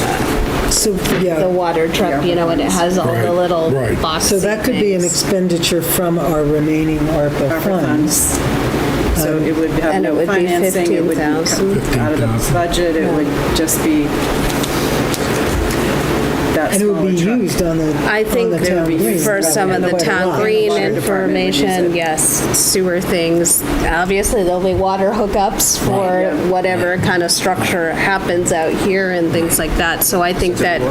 So, the yeah, water truck, you know, and it has all the Right, little right. boxy so that could be an things. expenditure from our remaining ARPA ARPA funds. funds. So it would have And it no would be financing, it would be $15,000. out of the 15,000. budget, it would just be that And it would smaller be truck. used on the I think on the town green. for some of the Quite a town lot. green Water department would use information, it. yes, sewer things. Obviously, there'll be water hookups for Yeah. whatever kind of structure happens out here and things like that. So I think that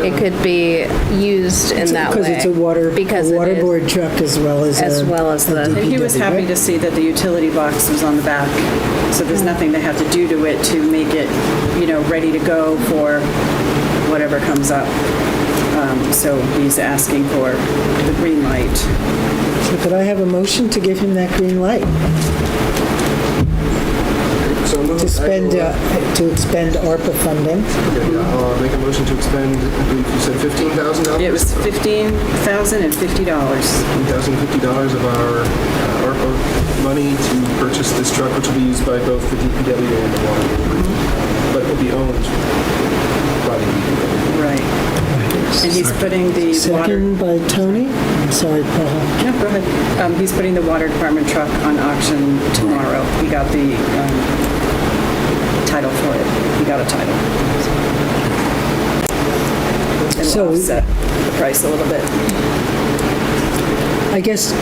it could be used in that way. Because it's a water Because it is- board truck as well as As a- well as a the- And he was DPW, happy right? to see that the utility box was on the back, so there's nothing they have to do to it to make it, you know, ready to go for whatever comes up. So he's asking for the green light. So could I have a motion to give him that green light? So moved. To spend, to expend ARPA funding? Okay, I'll make a motion to expend, I believe you said $15,000? It was $15,050. $15,050 of our ARPA money to purchase this truck, which will be used by both the DPW and the water board. But it will be owned by the DPW. Right. And he's putting the water, Second by Tony? I'm sorry, Paul. no, go ahead. He's putting the water department truck on auction tomorrow. He got the title for it. He got a title. It'll So- offset the price a little bit. I guess,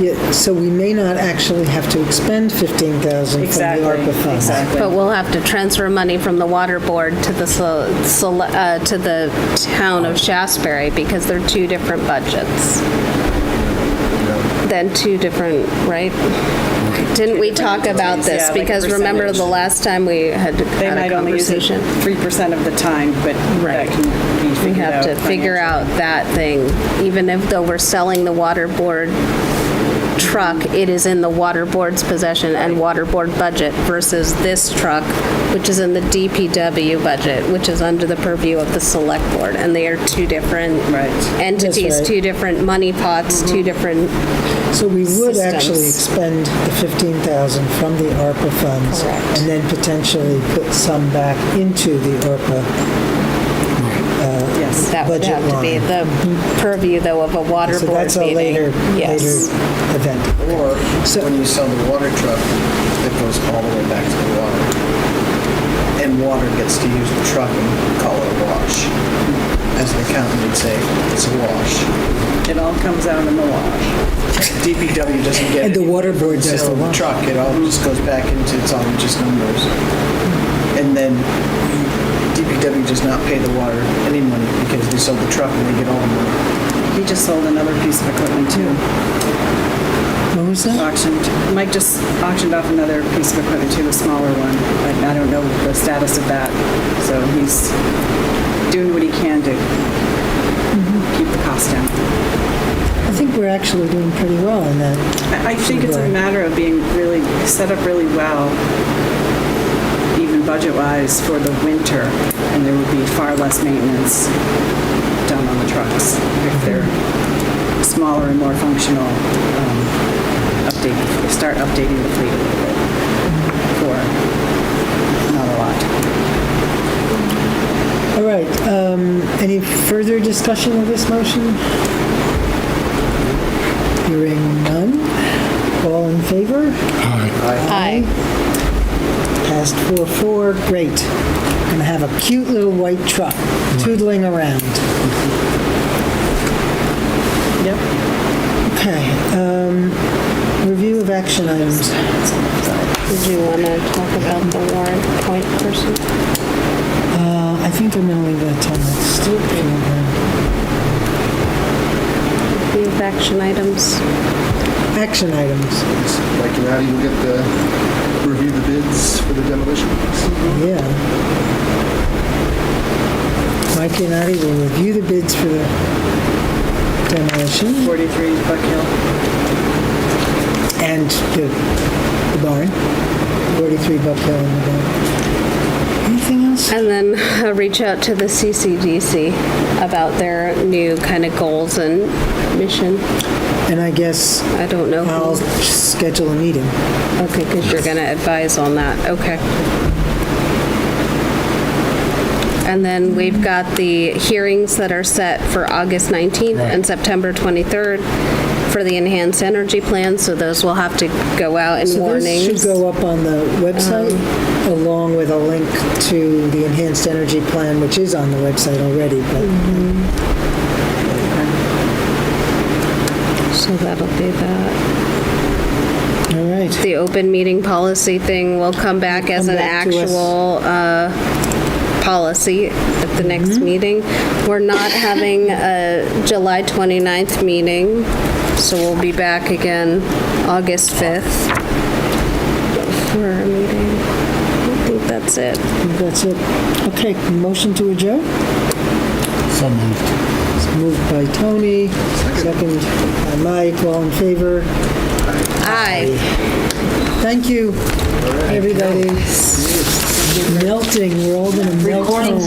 yeah, so we may not actually have to expend $15,000 from the Exactly, ARPA funds. exactly. But we'll have to transfer money from the water board to the to the town of Shaftsbury because they're two different budgets. Then two different, right? Didn't we talk about entities, this? yeah, like a Because remember percentage. the last time we had They had a might only use it conversation? 3% of the time, but Right. that can be We figured out have to figure financially. out that thing. Even if though we're selling the water board truck, it is in the water board's possession and water board budget versus this truck, which is in the DPW budget, which is under the purview of the select board. And they are two different Right. entities, That's right. two different money pots, two different, So we would actually Systems. expend the $15,000 from the ARPA funds Correct. and then potentially put some back into the ARPA Yes. that would budget have to be line. the purview though of a water So board that's a meeting. later Yes. event. Or So- when you sell the water truck, it goes all the way back to the water. And water gets to use the truck and call it a wash. As an accountant would say, it's a wash. It all comes out in the wash. DPW doesn't get And the any water board does sale the of wash. truck, it all just goes back into, it's all just numbers. And then DPW does not pay the water any money because they sold the truck and they get all the money. He just sold another piece of equipment too. What was that? Mike just auctioned off another piece of equipment too, a smaller one. I don't know the status of that. So he's doing what he can to keep the cost down. I think we're actually doing pretty well in that. I think it's a matter of being really set up really well, even budget-wise, for the winter, and there would be far less maintenance done on the trucks if they're smaller and more functional. Start updating the fleet a little bit for not a lot. All right, any further discussion of this motion? Hearing none. All in favor? Aye. Aye. Passed 4-4, great. Gonna have a cute little white truck tootling around. Yep. Okay, review of action items. Did you want to talk about the warrant point person? I think I'm gonna leave that till next. Review of action items. Action items, Like, how do you get review the bids for the demolition? yeah. Mike and Addie will review the bids for the demolition 43 Buck Hill. and the barn. 43 Buck Hill in the barn. Anything else? And then reach out to the CCDC about their new kind of goals and mission. And I guess I don't know. I'll schedule a meeting. Okay, because you're going to advise on that. Okay. And then we've got the hearings that are set for August 19th and September 23rd for the enhanced energy plan, so those will have to go out in So those warnings. should go up on the website along with a link to the enhanced energy plan, which is on the website already. But So that'll be that. all right. The open meeting policy thing will come back as Come an back to us. actual policy at the next meeting. We're not having a July 29th meeting, so we'll be back again August 5th for our meeting. I think that's it. That's it. Okay, motion to adjourn? So moved. It's moved by Tony, second by Mike, all in favor. Aye. Thank you, everybody. Melting, we're all gonna melt home.